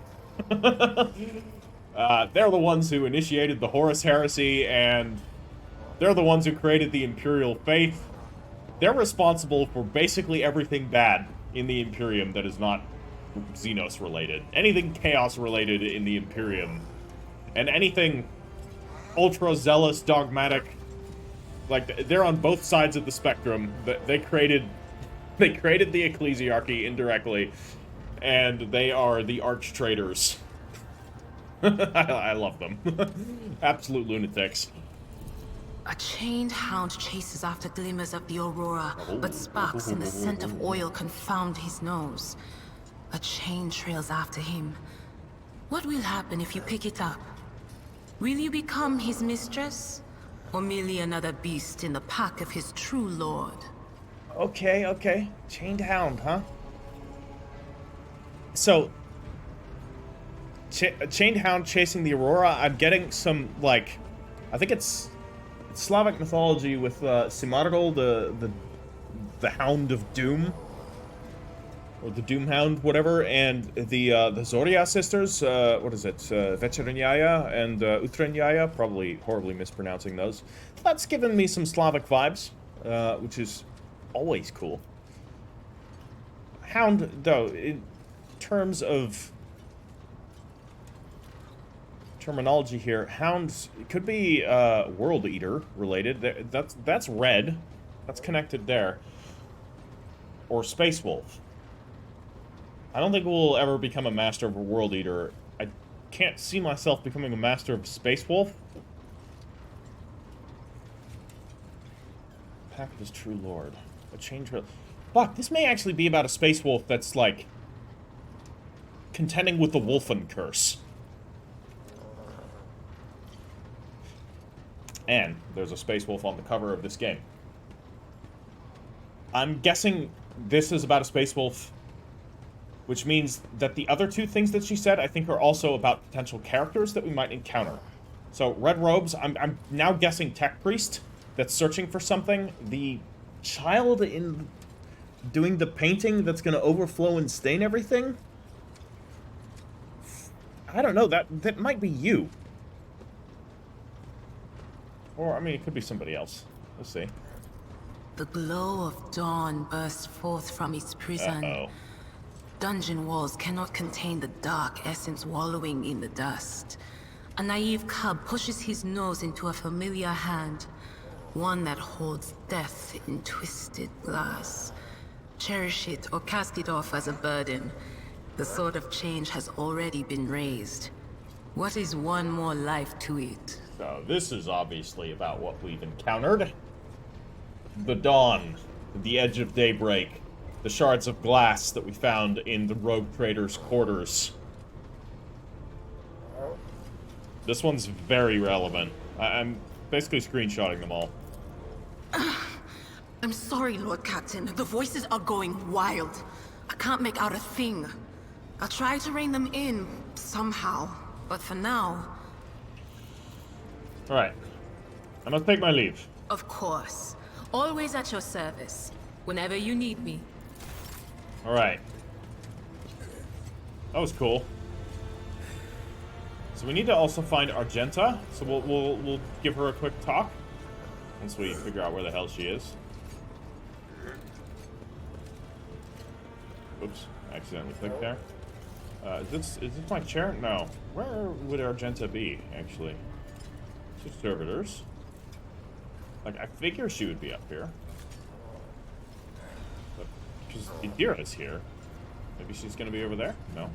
They're the ones who initiated the Horus Heresy, and they're the ones who created the Imperial Faith. They're responsible for basically everything bad in the Imperium that is not Xenos related. Anything Chaos related in the Imperium. And anything ultra zealous, dogmatic. Like, they're on both sides of the spectrum. They created the ecclesiarchy indirectly, and they are the arch traitors. I love them. Absolute lunatics. A chained hound chases after glimmers of the aurora, but sparks in the scent of oil confound his nose. A chain trails after him. What will happen if you pick it up? Will you become his mistress? Or merely another beast in the pack of his true lord? Okay. Chained hound, huh? So, chained hound chasing the aurora, I'm getting some, like, I think it's Slavic mythology with Simargl, the Hound of Doom. Or the Doomhound, whatever, and the Zoria sisters, what is it, Vecherinyaya and Uthrenyaya, probably horribly mispronouncing those. That's given me some Slavic vibes, which is always cool. Hound, though, in terms of terminology here, Hound could be World Eater related. That's red. That's connected there. Or Space Wolf. I don't think we'll ever become a master of a World Eater. I can't see myself becoming a master of Space Wolf. Pack of his true lord. A change. Fuck, this may actually be about a Space Wolf that's, like, contending with the Wolfen curse. And there's a Space Wolf on the cover of this game. I'm guessing this is about a Space Wolf, which means that the other two things that she said, I think, are also about potential characters that we might encounter. So, red robes, I'm now guessing tech priest that's searching for something. The child in doing the painting that's going to overflow and stain everything? I don't know, that might be you. Or, I mean, it could be somebody else. We'll see. The glow of dawn bursts forth from its prison. Uh-oh. Dungeon walls cannot contain the dark essence wallowing in the dust. A naive cub pushes his nose into a familiar hand, one that holds death in twisted glass. Cherish it or cast it off as a burden. The sword of change has already been raised. What is one more life to it? So this is obviously about what we've encountered. The dawn, the edge of daybreak, the shards of glass that we found in the rogue trader's quarters. This one's very relevant. I'm basically screenshotting them all. I'm sorry, Lord Captain. The voices are going wild. I can't make out a thing. I'll try to rein them in, somehow. But for now... Alright. I must take my leave. Of course. Always at your service. Whenever you need me. Alright. That was cool. So we need to also find Argenta. So we'll give her a quick talk. Once we figure out where the hell she is. Oops. I accidentally clicked there. Is this my chair? No. Where would Argenta be, actually? Just servitors. Like, I figure she would be up here. But, because Idira's here. Maybe she's gonna be over there? No.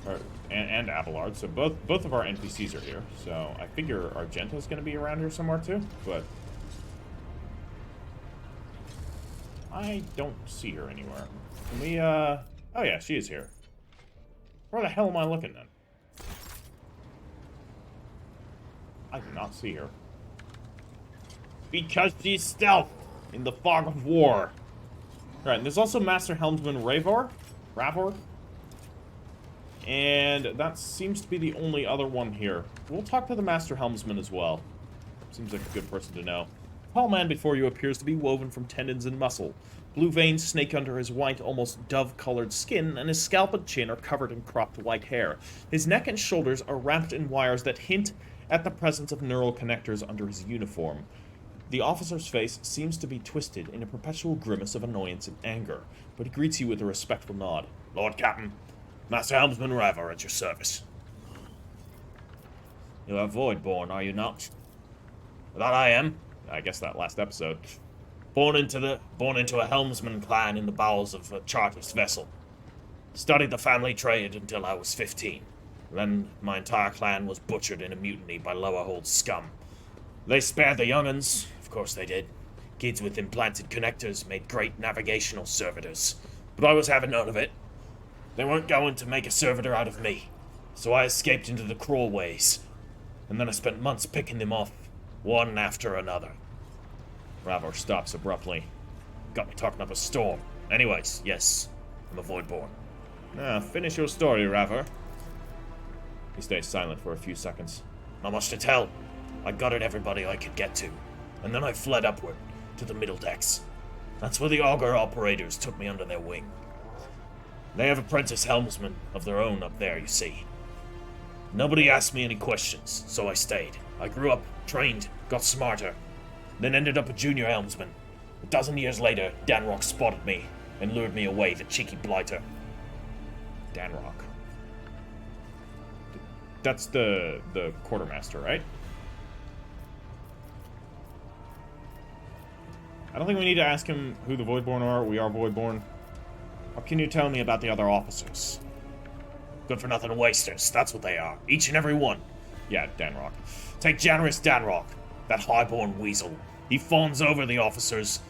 Or, and Abelard, so both of our NPCs are here. So, I figure Argenta's gonna be around here somewhere too, but... I don't see her anywhere. Can we, oh yeah, she is here. Where the hell am I looking then? I do not see her. Because she's stealth in the fog of war. Right, and there's also Master Helmsman Ravor. And that seems to be the only other one here. We'll talk to the Master Helmsman as well. Seems like a good person to know. The tall man before you appears to be woven from tendons and muscle. Blue veins snake under his white, almost dove-colored skin, and his scalp and chin are covered in cropped white hair. His neck and shoulders are wrapped in wires that hint at the presence of neural connectors under his uniform. The officer's face seems to be twisted in a perpetual grimace of annoyance and anger, but he greets you with a respectful nod. Lord Captain, Master Helmsman Ravor at your service. You are Voidborn, are you not? That I am. I guess that last episode. Born into a helmsman clan in the bowels of a Chartist vessel. Studied the family trade until I was 15. Then my entire clan was butchered in a mutiny by Lowerhold scum. They spared the young'uns, of course they did. Kids with implanted connectors made great navigational servitors. But I was having none of it. They weren't going to make a servitor out of me. So I escaped into the crawlways. And then I spent months picking them off, one after another. Ravor stops abruptly. Got me talking up a storm. Anyways, yes, I'm a Voidborn. Now, finish your story, Ravor. He stays silent for a few seconds. Not much to tell. I gutted everybody I could get to, and then I fled upward to the middle decks. That's where the auger operators took me under their wing. They have apprentice helmsmen of their own up there, you see. Nobody asked me any questions, so I stayed. I grew up, trained, got smarter, then ended up a junior helmsman. A dozen years later, Danrock spotted me and lured me away, the cheeky blighter. Danrock. That's the quartermaster, right? I don't think we need to ask him who the Voidborn are. We are Voidborn. What can you tell me about the other officers? Good-for-nothing wasters, that's what they are. Each and every one. Yeah, Danrock. Take generous Danrock, that highborn weasel. He fawns over the officers,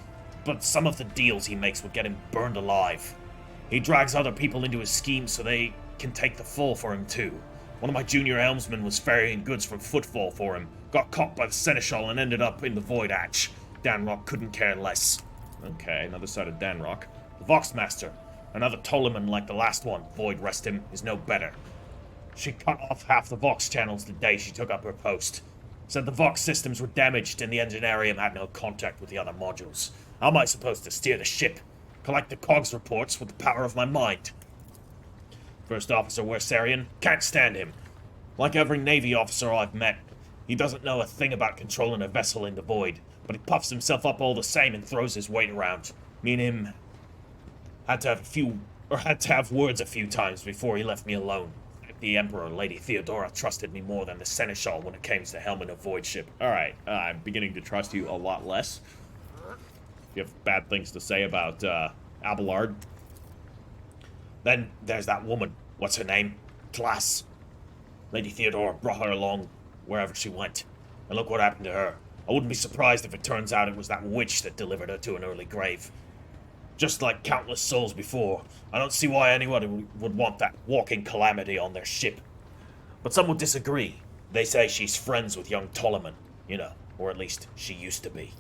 but some of the deals he makes would get him burned alive. He drags other people into his schemes so they can take the fall for him too. One of my junior helmsmen was ferrying goods from Footfall for him, got caught by the Seneschal and ended up in the Void Hatch. Danrock couldn't care less. Okay, another side of Danrock. The Voxmaster, another Ptoleman like the last one, Void rest him, is no better. She cut off half the Vox channels the day she took up her post. Said the Vox systems were damaged and the Engineerium had no contact with the other modules. How am I supposed to steer the ship? Collect the COGS reports with the power of my mind. First Officer Wersarian, can't stand him. Like every Navy officer I've met, he doesn't know a thing about controlling a vessel in the void, but he puffs himself up all the same and throws his weight around. Me and him had to have words a few times before he left me alone. The Emperor, Lady Theodora, trusted me more than the Seneschal when it came to helming a void ship. Alright, I'm beginning to trust you a lot less. You have bad things to say about, Abelard. Then there's that woman. What's her name? Class. Lady Theodora brought her along wherever she went. And look what happened to her. I wouldn't be surprised if it turns out it was that witch that delivered her to an early grave. Just like countless souls before, I don't see why anyone would want that walking calamity on their ship. But some would disagree. They say she's friends with young Ptoleman, you know, or at least she used to be.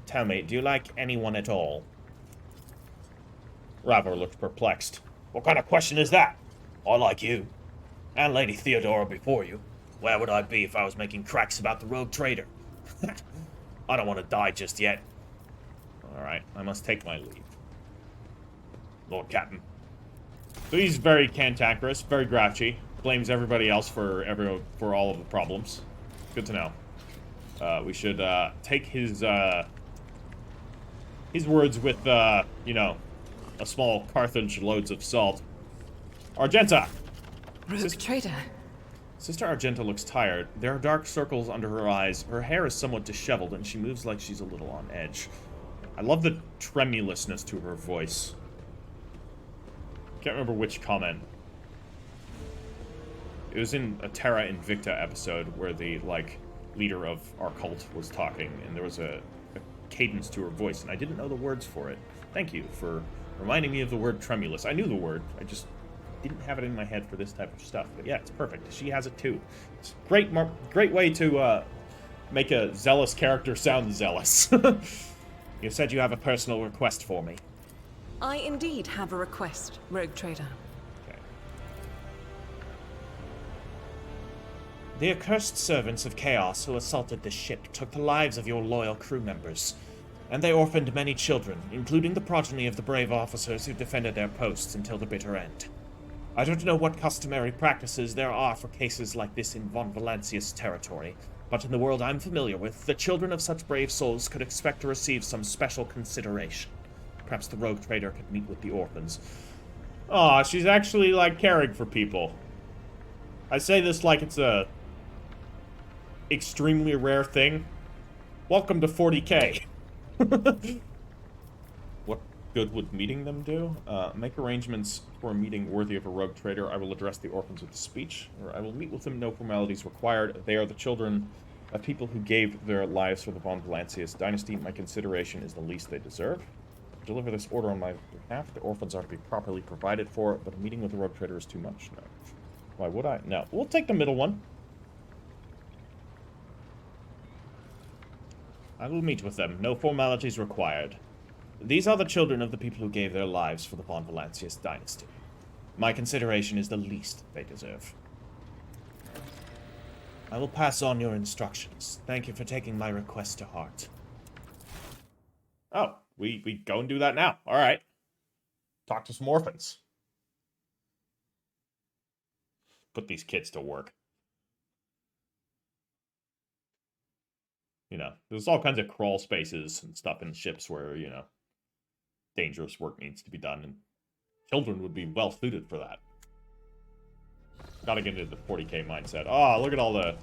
Tell me, do you like anyone at all? Raver looked perplexed. What kind of question is that? I like you. And Lady Theodora before you. Where would I be if I was making cracks about the rogue trader? I don't want to die just yet. Alright, I must take my leave. Lord Captain. So he's very cantankerous, very grouchy. Blames everybody else for all of the problems. Good to know. We should take his words with, you know, a small Carthage loads of salt. Argenta! Rogue trader. Sister Argenta looks tired. There are dark circles under her eyes. Her hair is somewhat disheveled, and she moves like she's a little on edge. I love the tremulousness to her voice. Can't remember which comment. It was in a Terra Invicta episode where the, like, leader of our cult was talking, and there was a cadence to her voice, and I didn't know the words for it. Thank you for reminding me of the word tremulous. I knew the word, I just didn't have it in my head for this type of stuff. But yeah, it's perfect. She has it too. It's a great way to make a zealous character sound zealous. You said you have a personal request for me. I indeed have a request, Rogue trader. Okay. The accursed servants of Chaos who assaulted this ship took the lives of your loyal crew members, and they orphaned many children, including the progeny of the brave officers who defended their posts until the bitter end. I don't know what customary practices there are for cases like this in Von Valancius territory, but in the world I'm familiar with, the children of such brave souls could expect to receive some special consideration. Perhaps the rogue trader could meet with the orphans. Aw, she's actually, like, caring for people. I say this like it's a extremely rare thing. Welcome to 40K. What good would meeting them do? Make arrangements for a meeting worthy of a rogue trader. I will address the orphans with a speech, or I will meet with them, no formalities required. They are the children of people who gave their lives for the Von Valancius dynasty. My consideration is the least they deserve. Deliver this order on my behalf. The orphans are to be properly provided for, but a meeting with a rogue trader is too much. No. Why would I? No. We'll take the middle one. I will meet with them. No formalities required. These are the children of the people who gave their lives for the Von Valancius dynasty. My consideration is the least they deserve. I will pass on your instructions. Thank you for taking my request to heart. Oh, we go and do that now. All right. Talk to some orphans. Put these kids to work. You know, there's all kinds of crawl spaces and stuff in ships where, you know, dangerous work needs to be done, and children would be well suited for that. Gotta get into the 40K mindset. Oh, look at all the...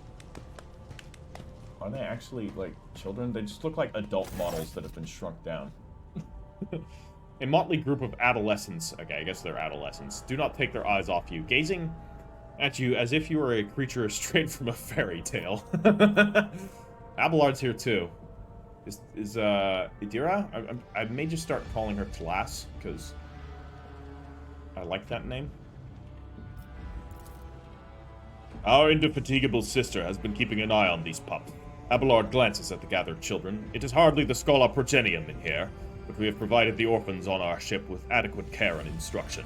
Are they actually, like, children? They just look like adult models that have been shrunk down. A motley group of adolescents, okay, I guess they're adolescents, do not take their eyes off you, gazing at you as if you were a creature straight from a fairy tale. Abelard's here too. Is Idira? I may just start calling her Tlass, because I like that name. Our indefatigable sister has been keeping an eye on these pups. Abelard glances at the gathered children. It is hardly the Schola Progenium in here, but we have provided the orphans on our ship with adequate care and instruction.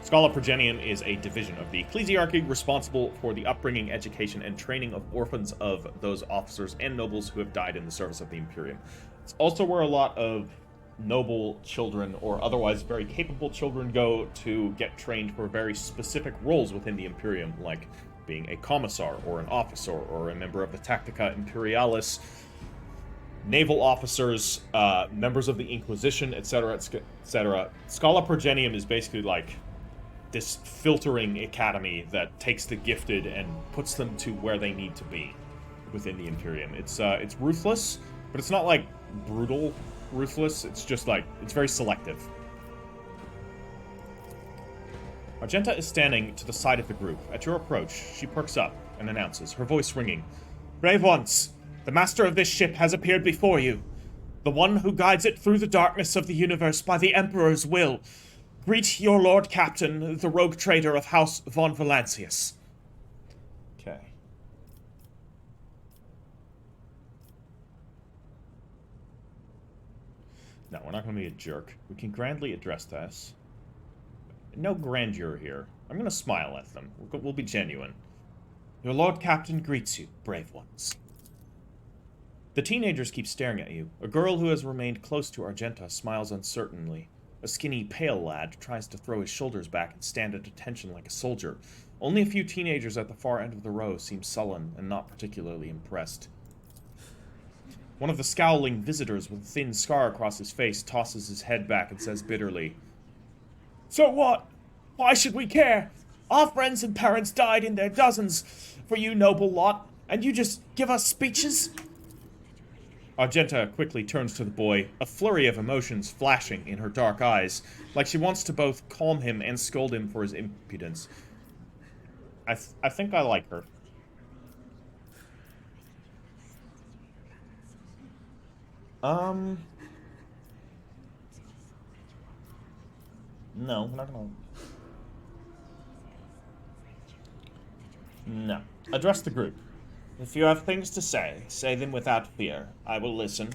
Schola Progenium is a division of the ecclesiarchy responsible for the upbringing, education, and training of orphans of those officers and nobles who have died in the service of the Imperium. It's also where a lot of noble children or otherwise very capable children go to get trained for very specific roles within the Imperium, like being a commissar or an officer or a member of the Tactica Imperialis, naval officers, members of the Inquisition, etc., etc. Schola Progenium is basically like this filtering academy that takes the gifted and puts them to where they need to be within the Imperium. It's ruthless, but it's not like brutal ruthless. It's just like, it's very selective. Argenta is standing to the side of the group. At your approach, she perks up and announces, her voice ringing. Brave ones, the master of this ship has appeared before you. The one who guides it through the darkness of the universe by the Emperor's will. Greet your Lord Captain, the rogue trader of House Von Valancius. Okay. No, we're not going to be a jerk. We can grandly address this. No grandeur here. I'm going to smile at them. We'll be genuine. Your Lord Captain greets you, brave ones. The teenagers keep staring at you. A girl who has remained close to Argenta smiles uncertainly. A skinny, pale lad tries to throw his shoulders back and stand at attention like a soldier. Only a few teenagers at the far end of the row seem sullen and not particularly impressed. One of the scowling visitors with a thin scar across his face tosses his head back and says bitterly, "So what? Why should we care? Our friends and parents died in their dozens for you noble lot, and you just give us speeches?" Argenta quickly turns to the boy, a flurry of emotions flashing in her dark eyes, like she wants to both calm him and scold him for his impudence. I think I like her. No, we're not gonna... No. Address the group. If you have things to say, say them without fear. I will listen.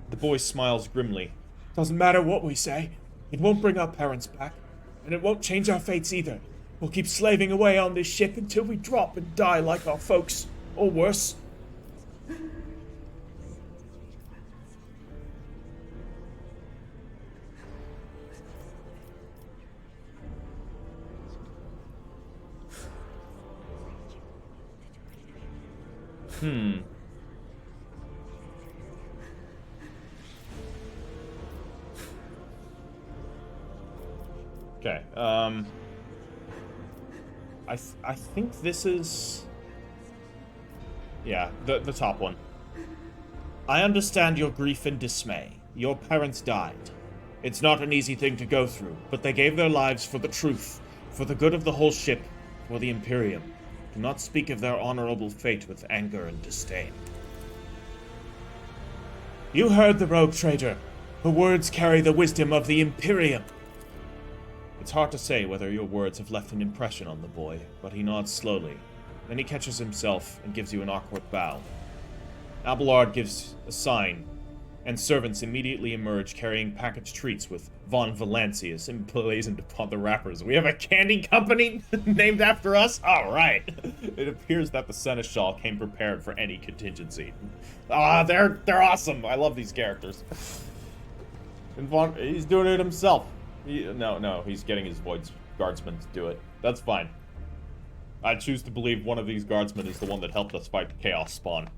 The boy smiles grimly. Doesn't matter what we say. It won't bring our parents back. And it won't change our fates either. We'll keep slaving away on this ship until we drop and die like our folks. Or worse. Okay, I think this is... Yeah, the top one. I understand your grief and dismay. Your parents died. It's not an easy thing to go through, but they gave their lives for the truth, for the good of the whole ship, for the Imperium. Do not speak of their honorable fate with anger and disdain. You heard the rogue trader. Her words carry the wisdom of the Imperium. It's hard to say whether your words have left an impression on the boy, but he nods slowly. Then he catches himself and gives you an awkward bow. Abelard gives a sign, and servants immediately emerge carrying packaged treats with Von Valancius emblazoned upon the wrappers. We have a candy company named after us? Alright. It appears that the Seneschal came prepared for any contingency. They're awesome. I love these characters. And he's doing it himself. No, he's getting his Void Guardsmen to do it. That's fine. I choose to believe one of these guardsmen is the one that helped us fight the Chaos Spawn.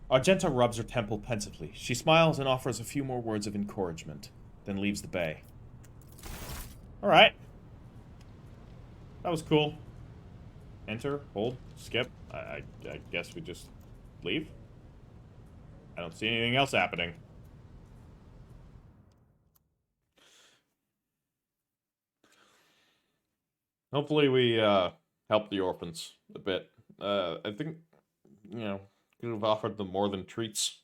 Argenta rubs her temple pensively. She smiles and offers a few more words of encouragement, then leaves the bay. Alright. That was cool. Enter, hold, skip. I guess we just leave. I don't see anything else happening. Hopefully we help the orphans a bit. I think, you know, could have offered them more than treats.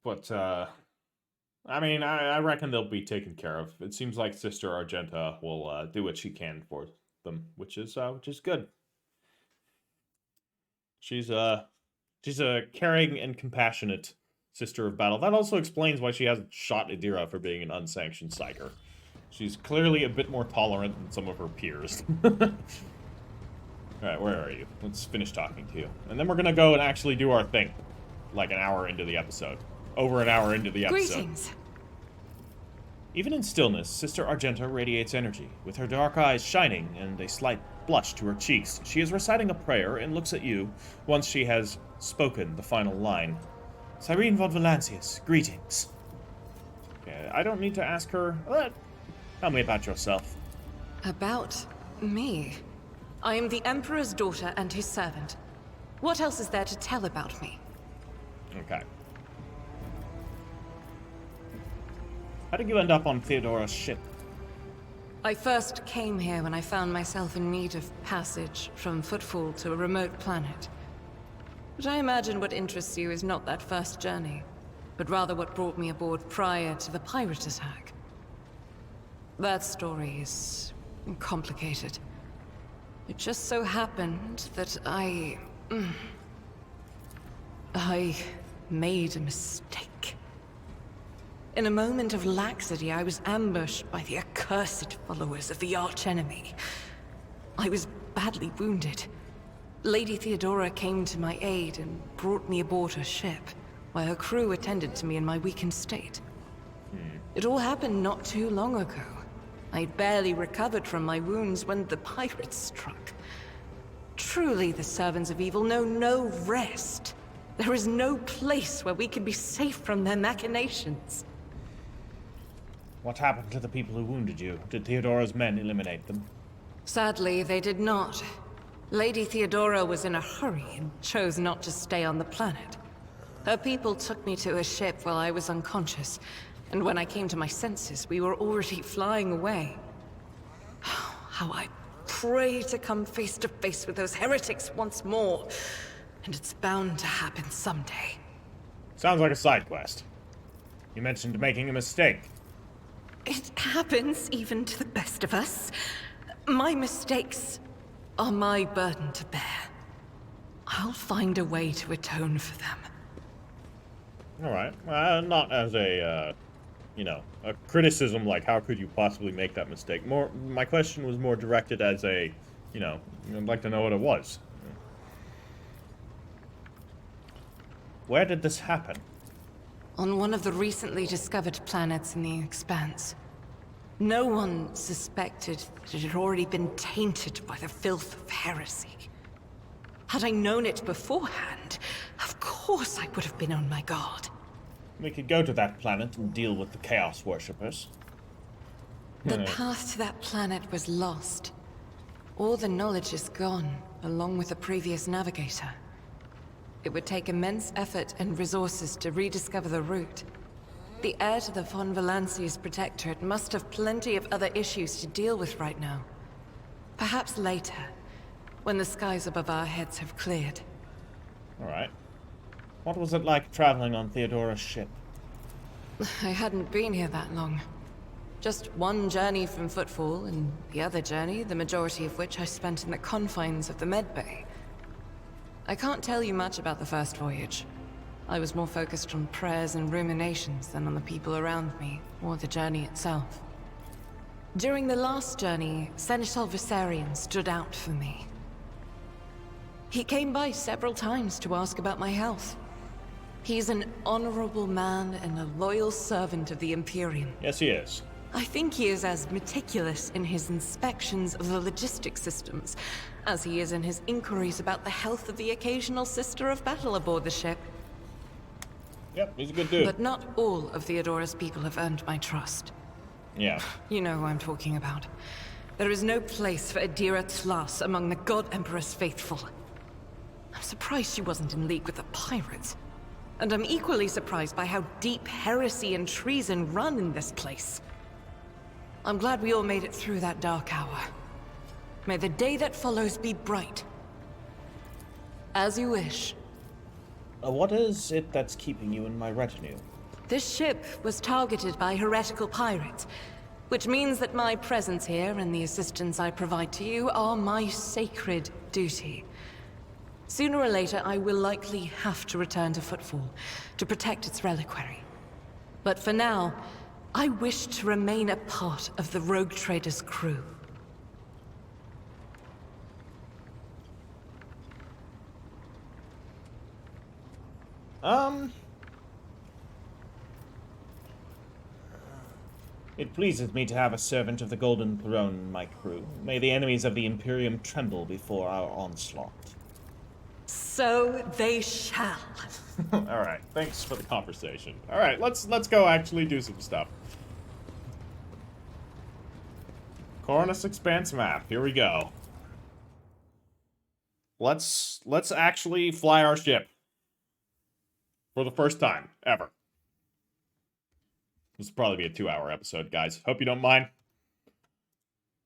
But, I mean, I reckon they'll be taken care of. It seems like Sister Argenta will do what she can for them, which is good. She's a caring and compassionate Sister of Battle. That also explains why she hasn't shot Idira for being an unsanctioned Psyker. She's clearly a bit more tolerant than some of her peers. Alright, where are you? Let's finish talking to you. And then we're gonna go and actually do our thing. Like an hour into the episode. Over an hour into the episode. Greetings. Even in stillness, Sister Argenta radiates energy, with her dark eyes shining and a slight blush to her cheeks. She is reciting a prayer and looks at you once she has spoken the final line. Cyrene von Valancius, greetings. Okay, I don't need to ask her. Tell me about yourself. About me? I am the Emperor's daughter and his servant. What else is there to tell about me? Okay. How did you end up on Theodora's ship? I first came here when I found myself in need of passage from Footfall to a remote planet. But I imagine what interests you is not that first journey, but rather what brought me aboard prior to the pirate attack. That story is complicated. It just so happened that I made a mistake. In a moment of laxity, I was ambushed by the accursed followers of the archenemy. I was badly wounded. Lady Theodora came to my aid and brought me aboard her ship, while her crew attended to me in my weakened state. It all happened not too long ago. I'd barely recovered from my wounds when the pirates struck. Truly, the servants of evil know no rest. There is no place where we can be safe from their machinations. What happened to the people who wounded you? Did Theodora's men eliminate them? Sadly, they did not. Lady Theodora was in a hurry and chose not to stay on the planet. Her people took me to a ship while I was unconscious, and when I came to my senses, we were already flying away. How I pray to come face to face with those heretics once more, and it's bound to happen someday. Sounds like a side quest. You mentioned making a mistake. It happens even to the best of us. My mistakes are my burden to bear. I'll find a way to atone for them. Alright. Not as a, a criticism like how could you possibly make that mistake. My question was more directed as a, I'd like to know what it was. Where did this happen? On one of the recently discovered planets in the Expanse. No one suspected that it had already been tainted by the filth of heresy. Had I known it beforehand, of course I would have been on my guard. We could go to that planet and deal with the Chaos Worshippers. The path to that planet was lost. All the knowledge is gone, along with the previous navigator. It would take immense effort and resources to rediscover the route. The heir to the von Valancius Protectorate must have plenty of other issues to deal with right now. Perhaps later, when the skies above our heads have cleared. Alright. What was it like traveling on Theodora's ship? I hadn't been here that long. Just one journey from Footfall, and the other journey, the majority of which I spent in the confines of the medbay. I can't tell you much about the first voyage. I was more focused on prayers and ruminations than on the people around me, or the journey itself. During the last journey, Seneschal Viserion stood out for me. He came by several times to ask about my health. He's an honorable man and a loyal servant of the Imperium. Yes, he is. I think he is as meticulous in his inspections of the logistic systems as he is in his inquiries about the health of the occasional sister of battle aboard the ship. Yep, he's a good dude. But not all of Theodora's people have earned my trust. Yeah. You know who I'm talking about. There is no place for Adira Tlas among the God Emperor's faithful. I'm surprised she wasn't in league with the pirates. And I'm equally surprised by how deep heresy and treason run in this place. I'm glad we all made it through that dark hour. May the day that follows be bright. As you wish. What is it that's keeping you in my retinue? This ship was targeted by heretical pirates, which means that my presence here and the assistance I provide to you are my sacred duty. Sooner or later, I will likely have to return to Footfall to protect its reliquary. But for now, I wish to remain a part of the rogue trader's crew. It pleases me to have a servant of the Golden Throne in my crew. May the enemies of the Imperium tremble before our onslaught. So they shall. Alright, thanks for the conversation. Alright, let's go actually do some stuff. Cornus Expanse map, here we go. Let's actually fly our ship. For the first time, ever. This will probably be a 2-hour episode, guys. Hope you don't mind.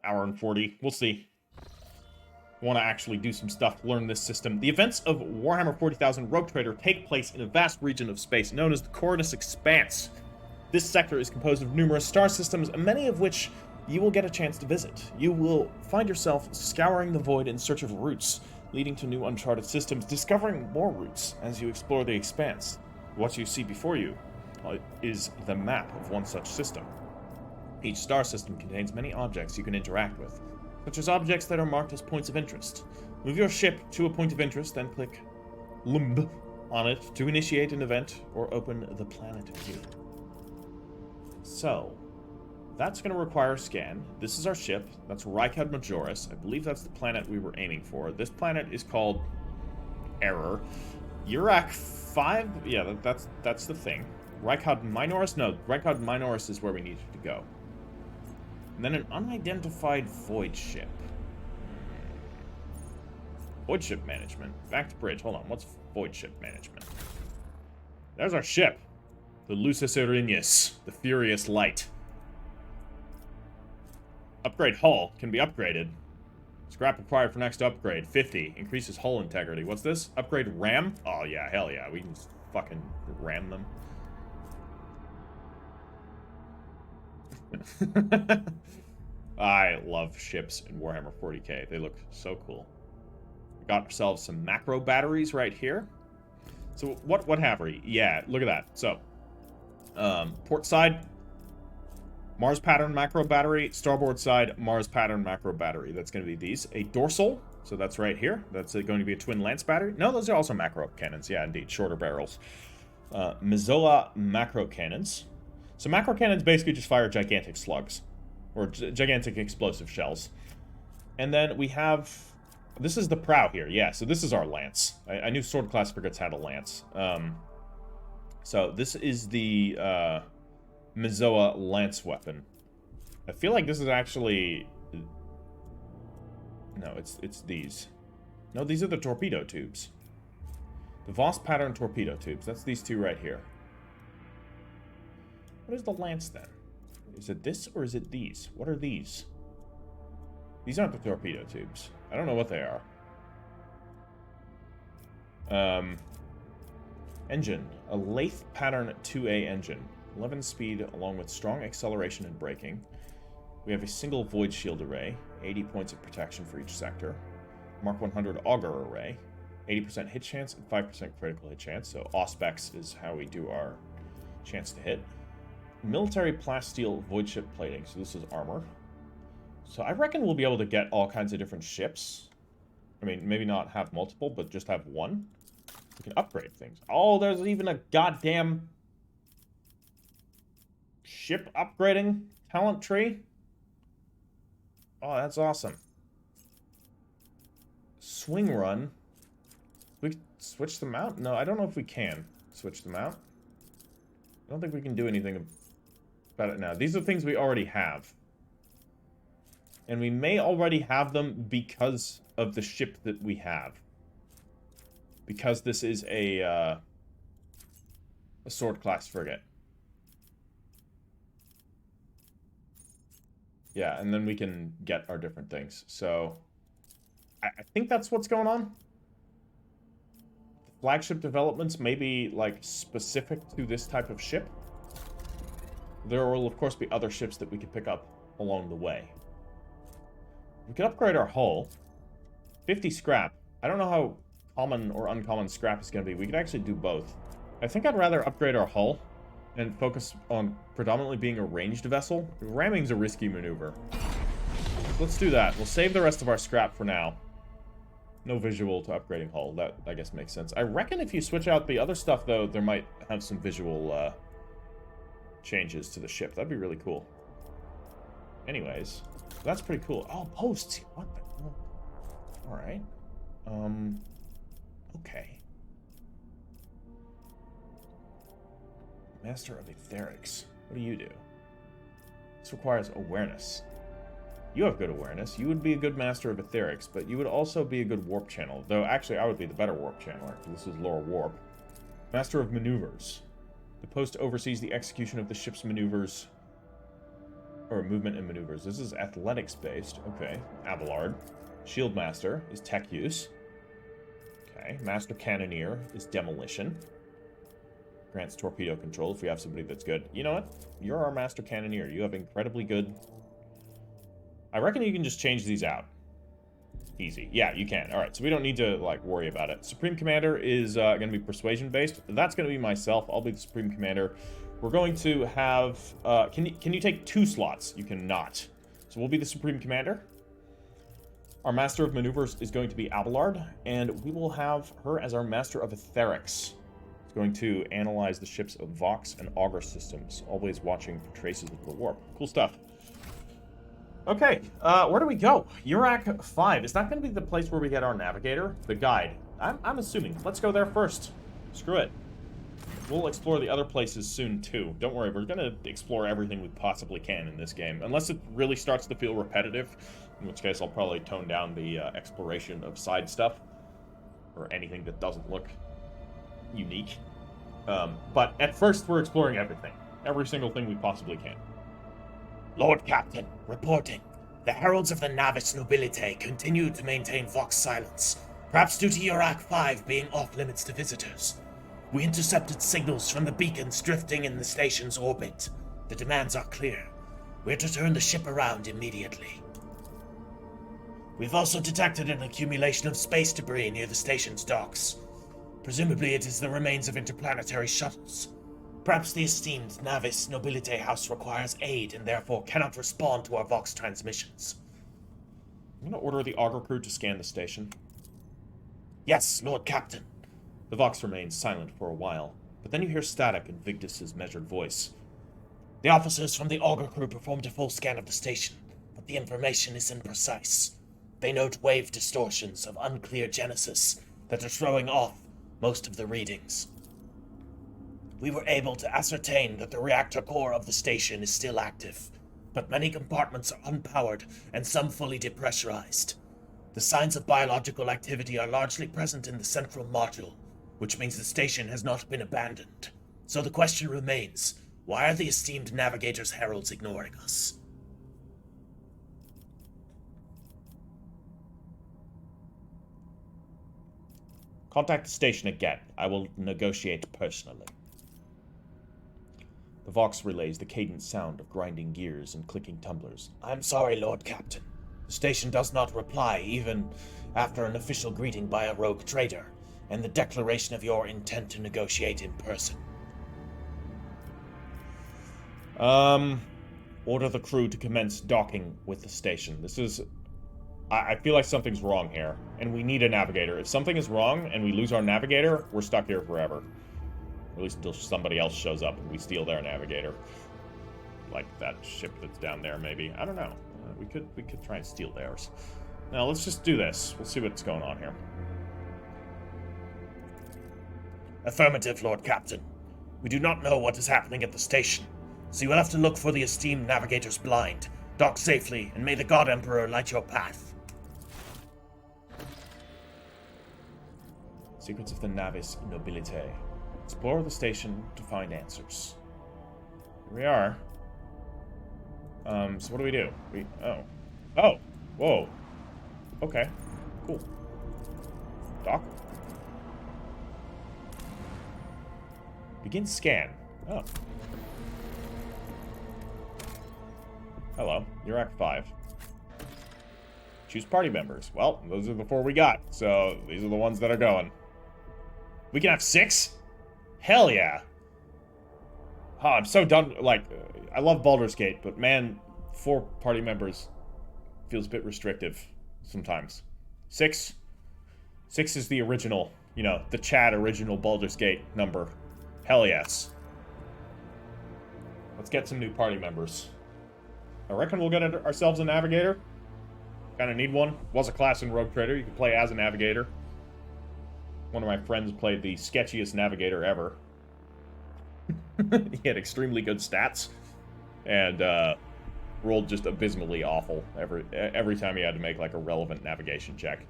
Hour and 40. We'll see. Want to actually do some stuff, learn this system. The events of Warhammer 40,000 Rogue Trader take place in a vast region of space known as the Cornus Expanse. This sector is composed of numerous star systems, many of which you will get a chance to visit. You will find yourself scouring the void in search of routes, leading to new uncharted systems, discovering more routes as you explore the expanse. What you see before you is the map of one such system. Each star system contains many objects you can interact with, such as objects that are marked as points of interest. Move your ship to a point of interest, then click LUMB on it to initiate an event or open the planet view. So, that's going to require a scan. This is our ship. That's Rykad Majoris. I believe that's the planet we were aiming for. This planet is called Error. Urak 5? Yeah, that's the thing. Rykad Minoris? No, Rykad Minoris is where we needed to go. And then an unidentified void ship. Void ship management. Back to bridge. Hold on. What's void ship management? There's our ship. The Lucis Irenaeus, the Furious Light. Upgrade hull can be upgraded. Scrap required for next upgrade. 50. Increases hull integrity. What's this? Upgrade ram? Oh yeah, hell yeah. We can just fucking ram them. I love ships in Warhammer 40k. They look so cool. We got ourselves some macro batteries right here. So what have we? Yeah, look at that. So, port side, Mars pattern macro battery. Starboard side, Mars pattern macro battery. That's going to be these. A dorsal. So that's right here. That's going to be a twin lance battery. No, those are also macro cannons. Yeah, indeed. Shorter barrels. Mizola macro cannons. So macro cannons basically just fire gigantic slugs. Or gigantic explosive shells. And then we have... This is the prow here. Yeah, so this is our lance. I knew sword class frigates had a lance. So this is the Mizoa lance weapon. I feel like this is actually... No, it's these. No, these are the torpedo tubes. The Voss pattern torpedo tubes. That's these two right here. What is the lance then? Is it this or is it these? What are these? These aren't the torpedo tubes. I don't know what they are. Engine. A Lathe pattern 2A engine. 11 speed along with strong acceleration and braking. We have a single void shield array. 80 points of protection for each sector. Mark 100 auger array. 80% hit chance and 5% critical hit chance. So Auspex is how we do our chance to hit. Military plasteel void ship plating. So this is armor. So I reckon we'll be able to get all kinds of different ships. I mean, maybe not have multiple, but just have one. We can upgrade things. Oh, there's even a goddamn ship upgrading talent tree. Oh, that's awesome. Swing run. We switch them out? No, I don't know if we can switch them out. I don't think we can do anything about it now. These are things we already have. And we may already have them because of the ship that we have. Because this is a sword class frigate. Yeah, and then we can get our different things. So, I think that's what's going on. Flagship developments may be, like, specific to this type of ship. There will, of course, be other ships that we could pick up along the way. We could upgrade our hull. 50 scrap. I don't know how common or uncommon scrap is going to be. We could actually do both. I think I'd rather upgrade our hull and focus on predominantly being a ranged vessel. Ramming's a risky maneuver. Let's do that. We'll save the rest of our scrap for now. No visual to upgrading hull. That, I guess, makes sense. I reckon if you switch out the other stuff, though, there might have some visual changes to the ship. That'd be really cool. Anyways, that's pretty cool. Oh, posts. What the hell? Alright. Okay. Master of Etherics. What do you do? This requires awareness. You have good awareness. You would be a good Master of Etherics, but you would also be a good warp channel. Though, actually, I would be the better warp channeler. This is lore warp. Master of Maneuvers. The post oversees the execution of the ship's maneuvers. Or movement and maneuvers. This is athletics-based. Okay. Abelard. Shield Master is tech use. Okay. Master Cannoneer is demolition. Grants torpedo control if we have somebody that's good. You know what? You're our Master Cannoneer. You have incredibly good I reckon you can just change these out. Easy. Yeah, you can. Alright, so we don't need to, like, worry about it. Supreme Commander is going to be persuasion-based. That's going to be myself. I'll be the Supreme Commander. We're going to have... Can you take 2 slots? You cannot. So we'll be the Supreme Commander. Our Master of Maneuvers is going to be Abelard, and we will have her as our Master of Etherics. She's going to analyze the ships of Vox and Augur systems, always watching for traces of the warp. Cool stuff. Okay, where do we go? Urak 5. Is that going to be the place where we get our navigator? The guide. I'm assuming. Let's go there first. Screw it. We'll explore the other places soon, too. Don't worry, we're going to explore everything we possibly can in this game. Unless it really starts to feel repetitive, in which case I'll probably tone down the exploration of side stuff. Or anything that doesn't look unique. But at first, we're exploring everything. Every single thing we possibly can. Lord Captain, reporting. The heralds of the Navis Nobilite continue to maintain Vox silence, perhaps due to Urak 5 being off-limits to visitors. We intercepted signals from the beacons drifting in the station's orbit. The demands are clear. We're to turn the ship around immediately. We've also detected an accumulation of space debris near the station's docks. Presumably it is the remains of interplanetary shuttles. Perhaps the esteemed Navis Nobilite House requires aid and therefore cannot respond to our Vox transmissions. I'm going to order the Augur crew to scan the station. Yes, Lord Captain. The Vox remains silent for a while, but then you hear static in Vigdis's measured voice. The officers from the Augur crew performed a full scan of the station, but the information is imprecise. They note wave distortions of unclear genesis that are throwing off most of the readings. We were able to ascertain that the reactor core of the station is still active, but many compartments are unpowered and some fully depressurized. The signs of biological activity are largely present in the central module, which means the station has not been abandoned. So the question remains, why are the esteemed Navigator's heralds ignoring us? Contact the station again. I will negotiate personally. The Vox relays the cadent sound of grinding gears and clicking tumblers. I'm sorry, Lord Captain. The station does not reply, even after an official greeting by a rogue trader, and the declaration of your intent to negotiate in person. Order the crew to commence docking with the station. This is... I feel like something's wrong here, and we need a navigator. If something is wrong and we lose our navigator, we're stuck here forever. Or at least until somebody else shows up and we steal their navigator. Like that ship that's down there, maybe. I don't know. We could try and steal theirs. Now, let's just do this. We'll see what's going on here. Affirmative, Lord Captain. We do not know what is happening at the station, so you will have to look for the esteemed navigator's blind. Dock safely, and may the God Emperor light your path. Secrets of the Navis Nobilite. Explore the station to find answers. Here we are. So what do? Oh. Whoa. Okay. Cool. Dock. Begin scan. Oh. Hello. You're Act 5. Choose party members. Well, those are the 4 we got, so these are the ones that are going. We can have 6? Hell yeah. Oh, I'm so done. Like, I love Baldur's Gate, but man, 4 party members feels a bit restrictive sometimes. 6 is the original, you know, the Chad original Baldur's Gate number. Hell yes. Let's get some new party members. I reckon we'll get ourselves a navigator. Kind of need one. Was a class in Rogue Trader. You can play as a navigator. One of my friends played the sketchiest navigator ever. He had extremely good stats. And rolled just abysmally awful every time he had to make like a relevant navigation check.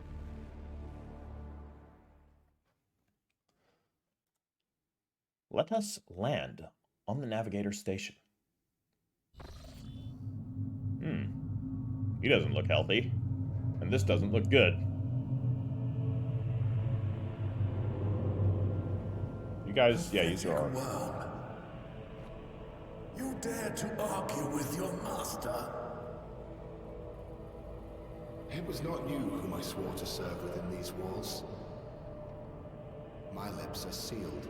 Let us land on the navigator station. He doesn't look healthy. And this doesn't look good. You guys, yeah, use your arm. You dare to argue with your master? It was not you whom I swore to serve within these walls. My lips are sealed.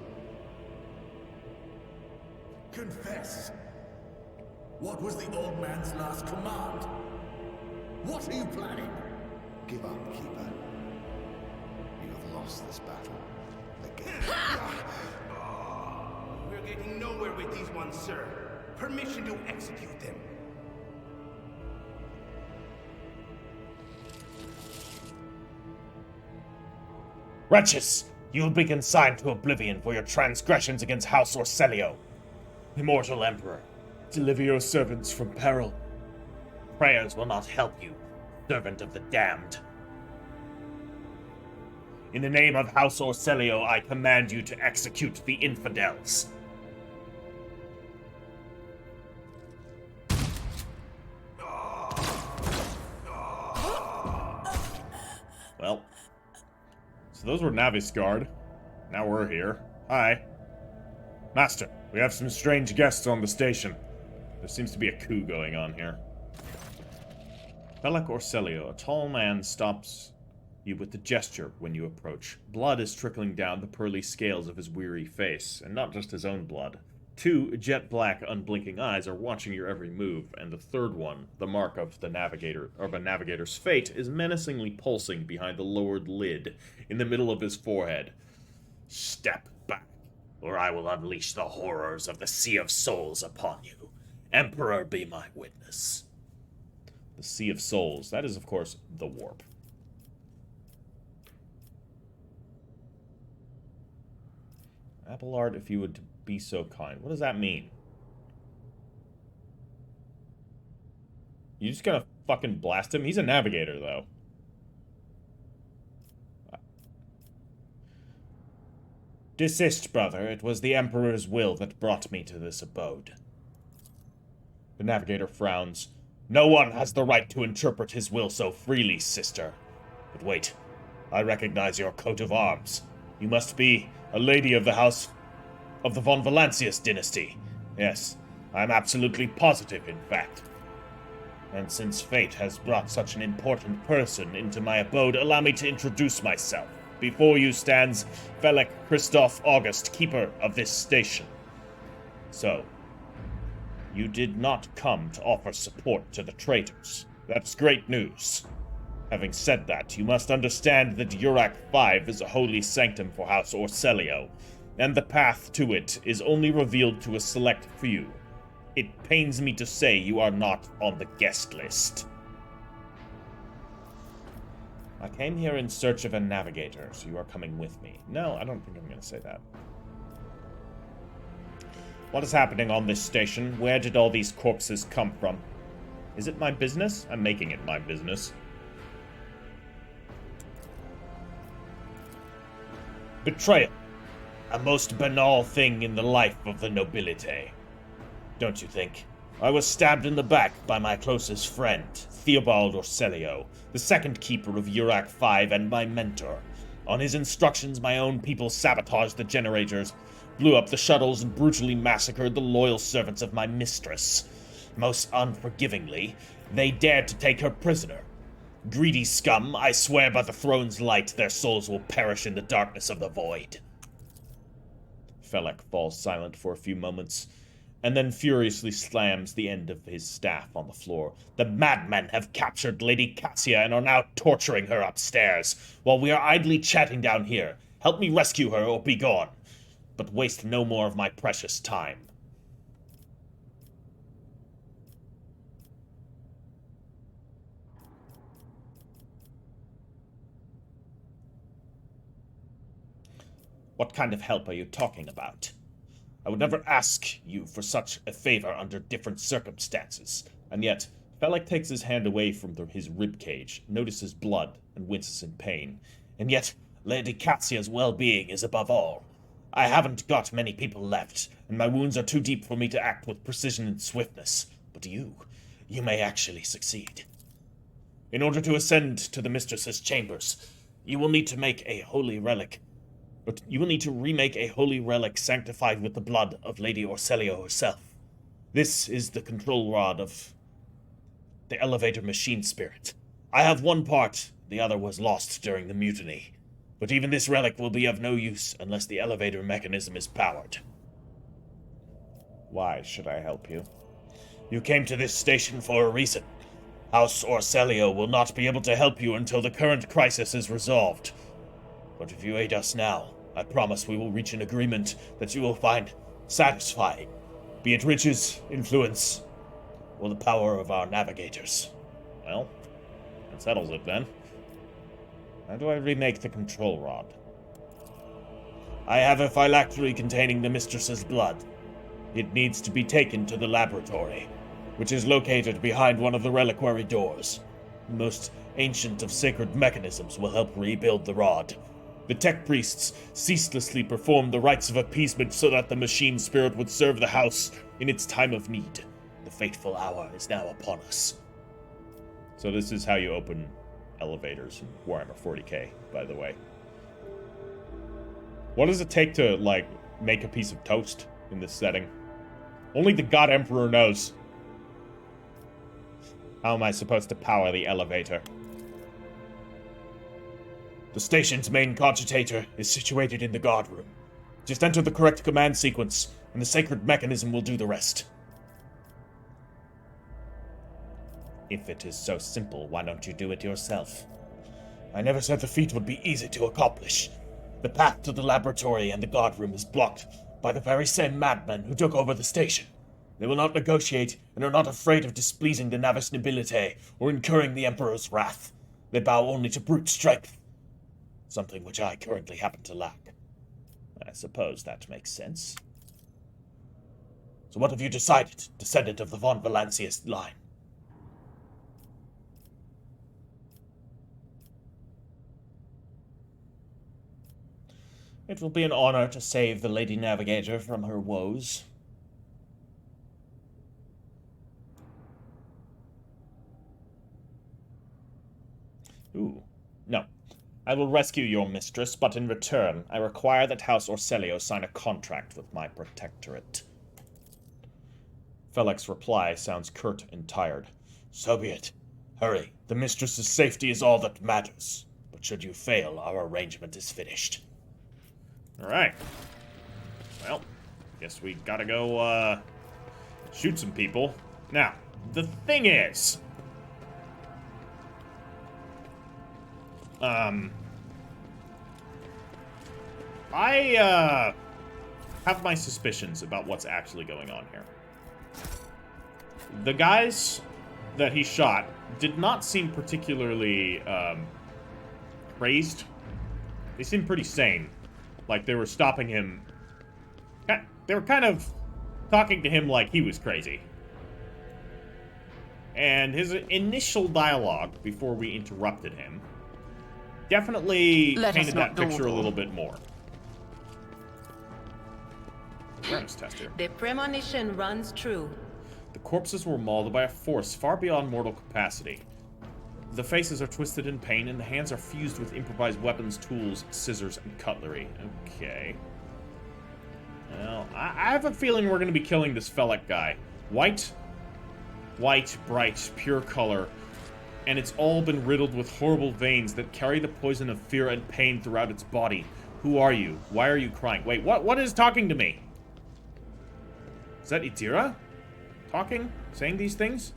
Confess. What was the old man's last command? What are you planning? Give up, Keeper. You have lost this battle. Again. We're getting nowhere with these ones, sir. Permission to execute them. Wretches, you will be consigned to oblivion for your transgressions against House Orselio. Immortal Emperor, deliver your servants from peril. Prayers will not help you, servant of the damned. In the name of House Orselio, I command you to execute the infidels. Well, so those were Navis Guard. Now we're here. Hi. Master, we have some strange guests on the station. There seems to be a coup going on here. Belek Orselio, a tall man, stops you with a gesture when you approach. Blood is trickling down the pearly scales of his weary face, and not just his own blood. Two jet-black, unblinking eyes are watching your every move, and the third one, the mark of a navigator's fate, is menacingly pulsing behind the lowered lid in the middle of his forehead. Step back, or I will unleash the horrors of the Sea of Souls upon you. Emperor, be my witness. The Sea of Souls. That is, of course, the warp. Appellard, if you would be so kind. What does that mean? You just gonna fucking blast him? He's a navigator, though. Desist, brother. It was the Emperor's will that brought me to this abode. The navigator frowns. No one has the right to interpret his will so freely, sister. But wait, I recognize your coat of arms. You must be a lady of the house of the von Valancius dynasty. Yes, I am absolutely positive, in fact. And since fate has brought such an important person into my abode, allow me to introduce myself. Before you stands Felix Christoph August, keeper of this station. So, you did not come to offer support to the traitors. That's great news. Having said that, you must understand that Urak 5 is a holy sanctum for House Orselio, and the path to it is only revealed to a select few. It pains me to say you are not on the guest list. I came here in search of a navigator, so you are coming with me. No, I don't think I'm going to say that. What is happening on this station? Where did all these corpses come from? Is it my business? I'm making it my business. Betrayal. A most banal thing in the life of the nobility. Don't you think? I was stabbed in the back by my closest friend, Theobald Orselio, the second keeper of Urak 5 and my mentor. On his instructions, my own people sabotaged the generators, blew up the shuttles, and brutally massacred the loyal servants of my mistress. Most unforgivingly, they dared to take her prisoner. Greedy scum, I swear by the throne's light, their souls will perish in the darkness of the void. Felek falls silent for a few moments, and then furiously slams the end of his staff on the floor. The madmen have captured Lady Cassia and are now torturing her upstairs, while we are idly chatting down here. Help me rescue her or be gone. But waste no more of my precious time. What kind of help are you talking about? I would never ask you for such a favor under different circumstances. And yet, Felek takes his hand away from his ribcage, notices blood, and winces in pain. And yet, Lady Cassia's well-being is above all. I haven't got many people left, and my wounds are too deep for me to act with precision and swiftness. But you may actually succeed. In order to ascend to the mistress's chambers, you will need to make a holy relic. But you will need to remake a holy relic sanctified with the blood of Lady Orselio herself. This is the control rod of the elevator machine spirit. I have one part, the other was lost during the mutiny. But even this relic will be of no use unless the elevator mechanism is powered. Why should I help you? You came to this station for a reason. House Orselio will not be able to help you until the current crisis is resolved. But if you aid us now, I promise we will reach an agreement that you will find satisfying, be it riches, influence, or the power of our navigators. Well, that settles it then. How do I remake the control rod? I have a phylactery containing the mistress's blood. It needs to be taken to the laboratory, which is located behind one of the reliquary doors. The most ancient of sacred mechanisms will help rebuild the rod. The tech priests ceaselessly performed the rites of appeasement so that the machine spirit would serve the house in its time of need. The fateful hour is now upon us. So this is how you open elevators in Warhammer 40k, by the way. What does it take to, like, make a piece of toast in this setting? Only the God Emperor knows. How am I supposed to power the elevator? The station's main cogitator is situated in the guard room. Just enter the correct command sequence, and the sacred mechanism will do the rest. If it is so simple, why don't you do it yourself? I never said the feat would be easy to accomplish. The path to the laboratory and the guard room is blocked by the very same madmen who took over the station. They will not negotiate and are not afraid of displeasing the Navis nobility or incurring the Emperor's wrath. They bow only to brute strength, something which I currently happen to lack. I suppose that makes sense. So what have you decided, descendant of the von Valancius line? It will be an honor to save the Lady Navigator from her woes. Ooh. No. I will rescue your mistress, but in return, I require that House Orselio sign a contract with my protectorate. Felix's reply sounds curt and tired. So be it. Hurry. The mistress's safety is all that matters. But should you fail, our arrangement is finished. Alright. Well, guess we gotta go, shoot some people. Now, the thing is... I have my suspicions about what's actually going on here. The guys that he shot did not seem particularly, crazed. They seemed pretty sane. Like, they were stopping him. They were kind of talking to him like he was crazy. And his initial dialogue, before we interrupted him, definitely painted that picture a little bit more. Awareness test here. The premonition runs true. The corpses were mauled by a force far beyond mortal capacity. The faces are twisted in pain, and the hands are fused with improvised weapons, tools, scissors, and cutlery. Okay. Well, I have a feeling we're going to be killing this Felix guy. White, bright, pure color, and it's all been riddled with horrible veins that carry the poison of fear and pain throughout its body. Who are you? Why are you crying? Wait, what is talking to me? Is that Idira? Talking? Saying these things?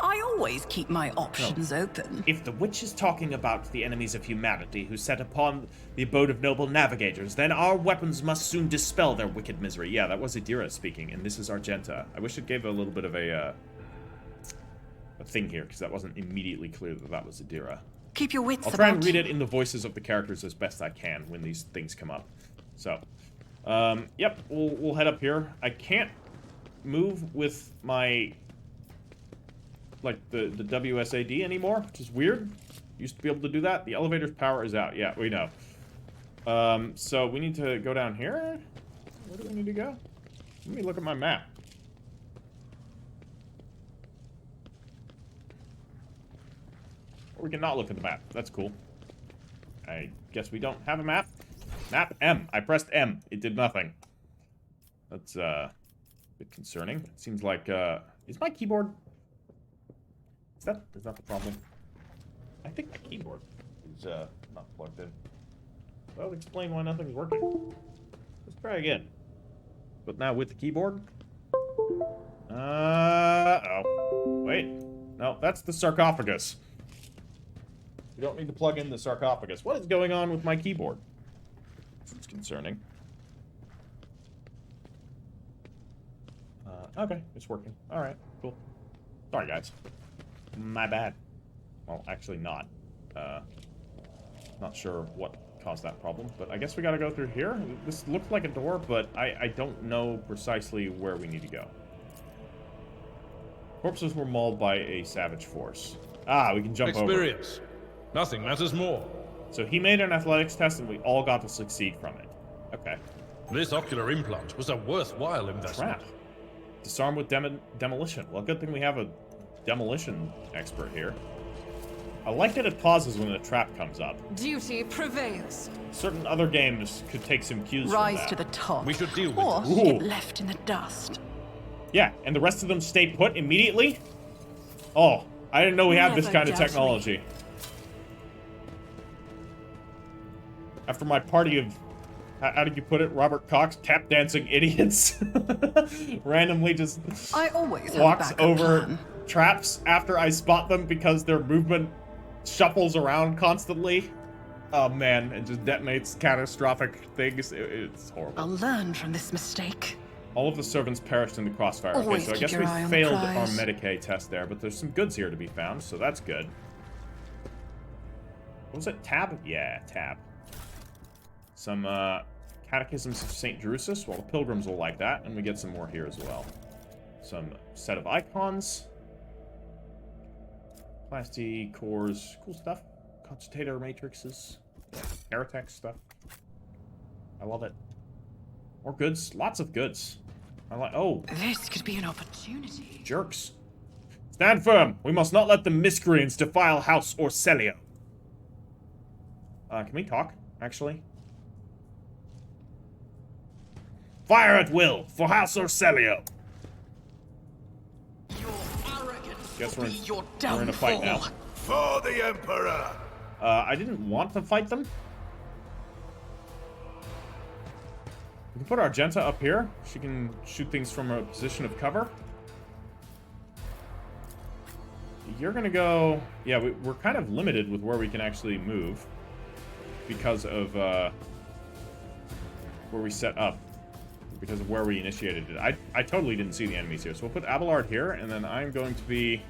I always keep my options open. If the witch is talking about the enemies of humanity who set upon the abode of noble navigators, then our weapons must soon dispel their wicked misery. Yeah, that was Idira speaking, and this is Argenta. I wish it gave a little bit of a thing here, because that wasn't immediately clear that that was Idira. Keep your wits I'll about try and read it in the voices of the characters as best I can when these things come up. So, yep, we'll head up here. I can't move with my... like the WSAD anymore, which is weird. Used to be able to do that. The elevator's power is out. Yeah, we know. So we need to go down here. Where do we need to go? Let me look at my map. Or we can not look at the map. That's cool. I guess we don't have a map. Map M. I pressed M. It did nothing. That's a bit concerning. It seems like is my keyboard... Is that the problem? I think my keyboard is not plugged in. That would explain why nothing's working. Let's try again. But now with the keyboard. Oh. Wait. No, that's the sarcophagus. We don't need to plug in the sarcophagus. What is going on with my keyboard? It's concerning. Okay, it's working. Alright, cool. Sorry, guys. My bad. Well, actually not. Not sure what caused that problem, but I guess we gotta go through here. This looks like a door, but I don't know precisely where we need to go. Corpses were mauled by a savage force. Ah, we can jump over. Experience. Nothing matters more. So he made an athletics test and we all got to succeed from it. Okay. This ocular implant was a worthwhile investment. Trap. Disarm with demolition. Well, good thing we have a demolition expert here. I like that it pauses when a trap comes up. Duty prevails. Certain other games could take some cues from Rise that. to the top. We should deal with or this. get left in the dust. Yeah, and the rest of them stay put immediately? Oh, I didn't know we had this Never kind of judge me. technology. After my party of, how did you put it, Robert Cox, tap dancing idiots, randomly just I always have a walks backup over plan. traps after I spot them because their movement shuffles around constantly. Oh man, and just detonates catastrophic things. It's horrible. I'll learn from this mistake. All of the servants perished in the crossfire. Okay, Always so I keep guess your we eye on the failed our prize. Medicaid test there, but there's some goods here to be found, so that's good. What was it? Tab? Yeah, tab. Some catechisms of St. Drusus. Well, the pilgrims will like that, and we get some more here as well. Some set of icons. Plasty cores. Cool stuff. Consultator matrices. Heretic stuff. I love it. More goods. Lots of goods. I like. Oh, This could be an opportunity. jerks. Stand firm. We must not let the miscreants defile House Orselio. Can we talk, actually? Fire at will for House Orselio. Your arrogance Guess will we're be in, your we're in a fight now. downfall. For the Emperor! I didn't want to fight them. We can put Argenta up here. She can shoot things from a position of cover. You're gonna go... Yeah, we're kind of limited with where we can actually move. Because of, where we set up. Because of where we initiated it. I totally didn't see the enemies here. So we'll put Abelard here, and then I'm going to be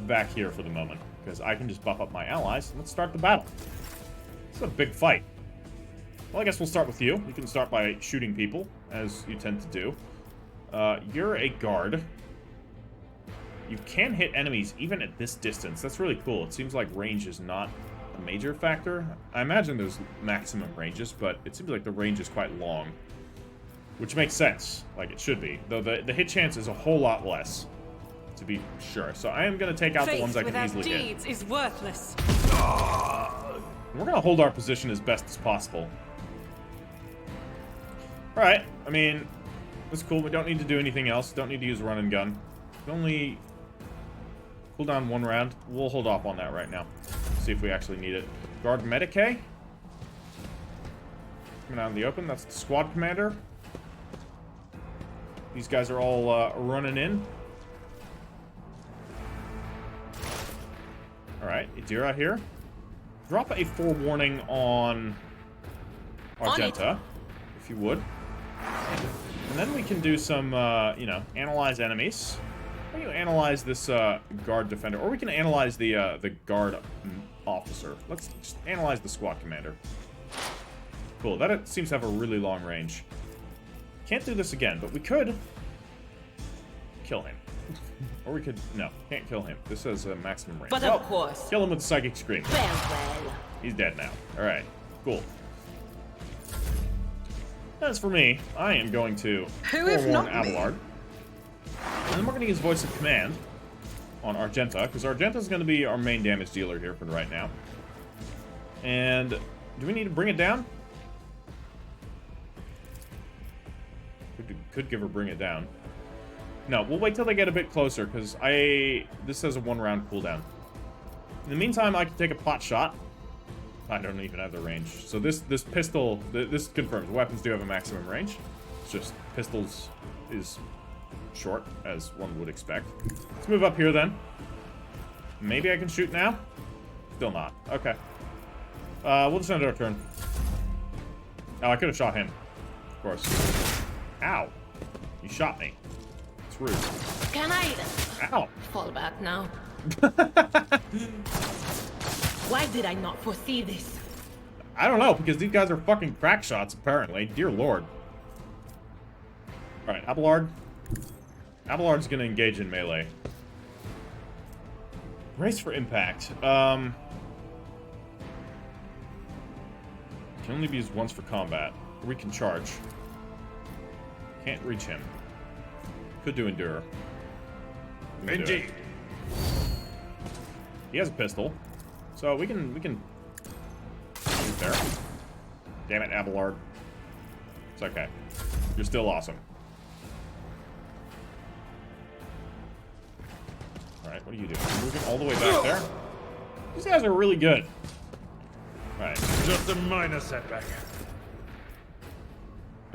back here for the moment. Because I can just buff up my allies. Let's start the battle. It's a big fight. Well, I guess we'll start with you. You can start by shooting people, as you tend to do. You're a guard. You can hit enemies even at this distance. That's really cool. It seems like range is not a major factor. I imagine there's maximum ranges, but it seems like the range is quite long. Which makes sense, like it should be. Though the hit chance is a whole lot less, to be sure. So I am going to take out the ones I can easily hit. deeds is worthless. We're going to hold our position as best as possible. Alright, I mean, that's cool. We don't need to do anything else. Don't need to use run and gun. We only cool down one round. We'll hold off on that right now. See if we actually need it. Guard Medicae. Coming out in the open. That's the squad commander. These guys are all running in. Alright, Idira here. Drop a forewarning on Argenta, if you would. And then we can do some, you know, analyze enemies. How do you analyze this guard defender? Or we can analyze the guard officer. Let's just analyze the squad commander. Cool, that seems to have a really long range. Can't do this again, but we could kill him. Or we could... No, can't kill him. This has a maximum range. But of course. Kill him with Psychic Scream. Farewell. He's dead now. Alright, cool. As for me, I am going to Who if forewarn not me? Abelard. And then we're going to use Voice of Command on Argenta, because Argenta's going to be our main damage dealer here for right now. And do we need to bring it down? Could give her bring it down. No, we'll wait till they get a bit closer, because this has a 1-round cooldown. In the meantime, I can take a pot shot. I don't even have the range. So this pistol, this confirms weapons do have a maximum range. It's just pistols is short, as one would expect. Let's move up here then. Maybe I can shoot now? Still not. Okay. We'll just end our turn. Oh, I could have shot him. Of course. Ow. You shot me. It's rude. Can I Ow. fall back now? Why did I not foresee this? I don't know, because these guys are fucking crack shots, apparently. Dear lord. Alright, Abelard. Abelard's gonna engage in melee. Race for impact. Can only be used once for combat. Or we can charge. Can't reach him. Could do endure. Indeed. He has a pistol. So we can shoot there. Damn it, Abelard. It's okay. You're still awesome. Alright, what are you doing? You're moving all the way back there? These guys are really good. Alright. Just a minor setback.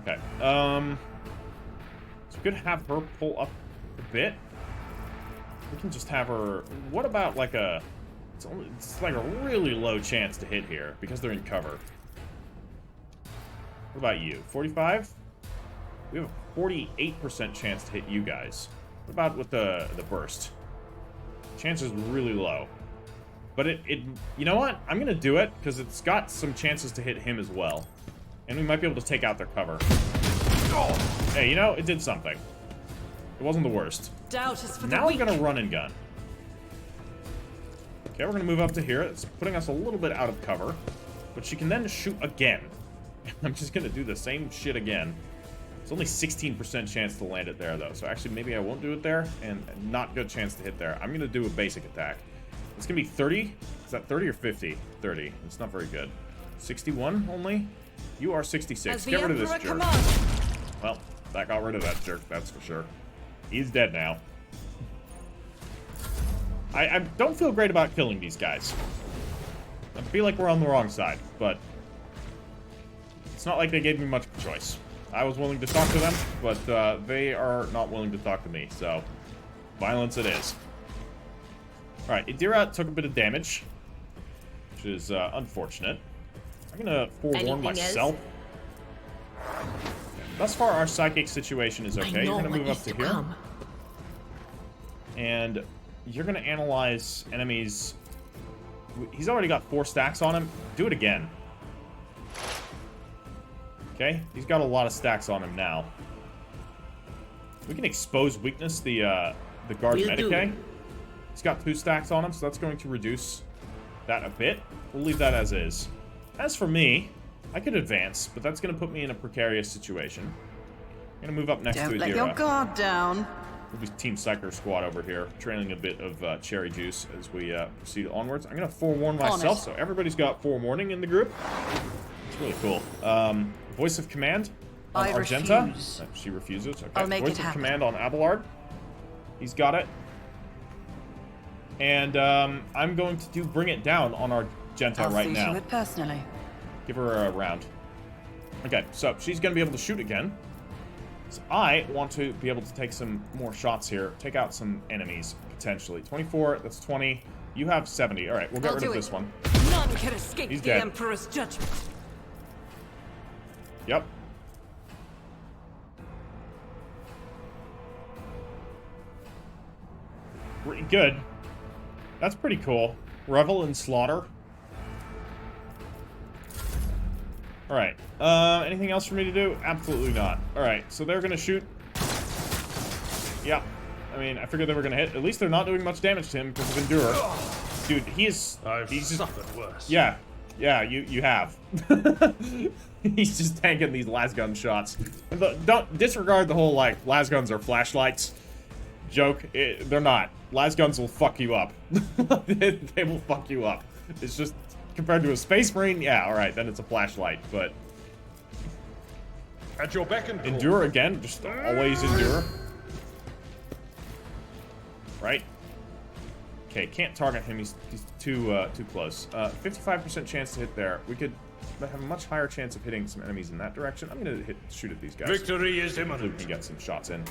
Okay. So we could have her pull up a bit. We can just have her... What about like a... It's like a really low chance to hit here because they're in cover. What about you? 45? We have a 48% chance to hit you guys. What about with the burst? Chance is really low. But it you know what? I'm gonna do it because it's got some chances to hit him as well. And we might be able to take out their cover. Hey, you know, it did something. It wasn't the worst. Doubt is for the Now weak. we're gonna run and gun. Okay, we're gonna move up to here. It's putting us a little bit out of cover. But she can then shoot again. I'm just gonna do the same shit again. It's only 16% chance to land it there, though. So actually, maybe I won't do it there, and not good chance to hit there. I'm gonna do a basic attack. It's gonna be 30. Is that 30 or 50? 30. It's not very good. 61 only? You are 66. Get rid of this jerk. Well, that got rid of that jerk, that's for sure. He's dead now. I don't feel great about killing these guys. I feel like we're on the wrong side, but it's not like they gave me much of a choice. I was willing to talk to them, but they are not willing to talk to me, so violence it is. Alright, Idira took a bit of damage, which is unfortunate. I'm gonna forewarn myself. Thus far, our psychic situation is okay. You're gonna move up to here. And you're gonna analyze enemies. He's already got 4 stacks on him. Do it again. Okay, he's got a lot of stacks on him now. We can expose weakness, the guard Medicae. He's got 2 stacks on him, so that's going to reduce that a bit. We'll leave that as is. As for me, I could advance, but that's going to put me in a precarious situation. I'm going to move up next to Idira. Don't let your guard down. We'll be Team Psyker squad over here, trailing a bit of cherry juice as we proceed onwards. I'm going to forewarn myself, so everybody's got forewarning in the group. It's really cool. Voice of command on Argenta. Refuse. She refuses. Okay. I'll make Voice it of happen. command on Abelard. He's got it. And I'm going to do bring it down on Argenta I'll right see now. to it personally. Give her a round. Okay, so she's going to be able to shoot again. So I want to be able to take some more shots here. Take out some enemies, potentially. 24, that's 20. You have 70. All right, we'll get rid of this one. None can escape He's the dead. Emperor's judgment. Yep. Pretty good. That's pretty cool. Revel in slaughter. Alright. Anything else for me to do? Absolutely not. Alright, so they're gonna shoot. Yeah. I mean, I figured they were gonna hit. At least they're not doing much damage to him because of Endure. Dude, he's just suffered worse. Yeah. Yeah, you have. He's just tanking these lasgun shots. Don't disregard the whole, like, lasguns are flashlights joke. They're not. Lasguns will fuck you up. They will fuck you up. It's just, compared to a Space Marine, yeah, alright, then it's a flashlight, but... At your beck and call. Endure again, just always endure. Right? Okay, can't target him. He's too close. 55% chance to hit there. We could have a much higher chance of hitting some enemies in that direction. I'm gonna shoot at these guys. Victory is Hopefully we imminent. can get some shots in.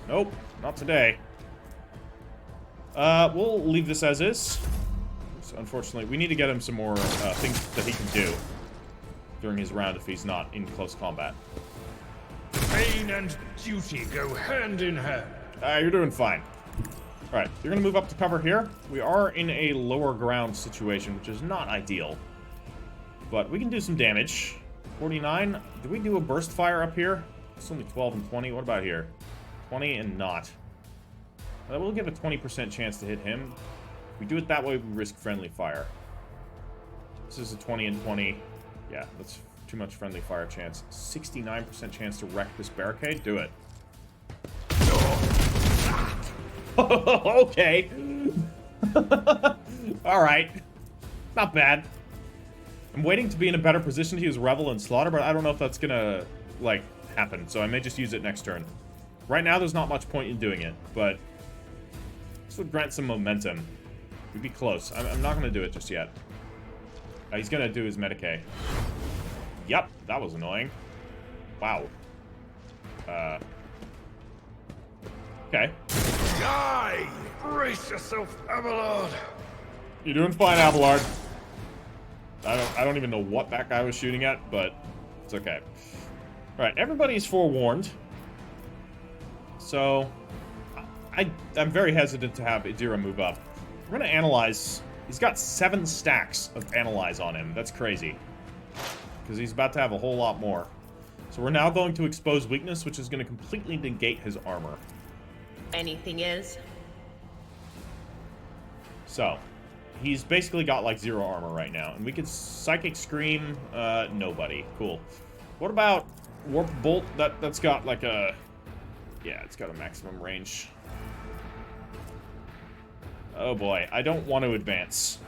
Nope, not today. We'll leave this as is. So unfortunately, we need to get him some more things that he can do during his round if he's not in close combat. Pain and duty go hand in hand. You're doing fine. Alright, you're gonna move up to cover here. We are in a lower ground situation, which is not ideal. But we can do some damage. 49. Do we do a burst fire up here? It's only 12 and 20. What about here? 20 and not. That will give a 20% chance to hit him. If we do it that way, we risk friendly fire. This is a 20 and 20. Yeah, that's too much friendly fire chance. 69% chance to wreck this barricade. Do it. Okay. Alright. Not bad. I'm waiting to be in a better position to use Revel and Slaughter, but I don't know if that's gonna, like, happen. So I may just use it next turn. Right now, there's not much point in doing it, but this would grant some momentum. We'd be close. I'm not gonna do it just yet. He's gonna do his Medicae. Yep, that was annoying. Wow. Okay. Die! Brace yourself, Abelard! You're doing fine, Abelard. I don't even know what that guy was shooting at, but it's okay. Alright, everybody's forewarned. So, I'm very hesitant to have Idira move up. We're gonna analyze. He's got 7 stacks of analyze on him. That's crazy. Because he's about to have a whole lot more. So we're now going to expose weakness, which is going to completely negate his armor. Anything is? So, he's basically got like 0 armor right now. And we could Psychic Scream, nobody. Cool. What about Warp Bolt? That's got like a... Yeah, it's got a maximum range. Oh boy, I don't want to advance.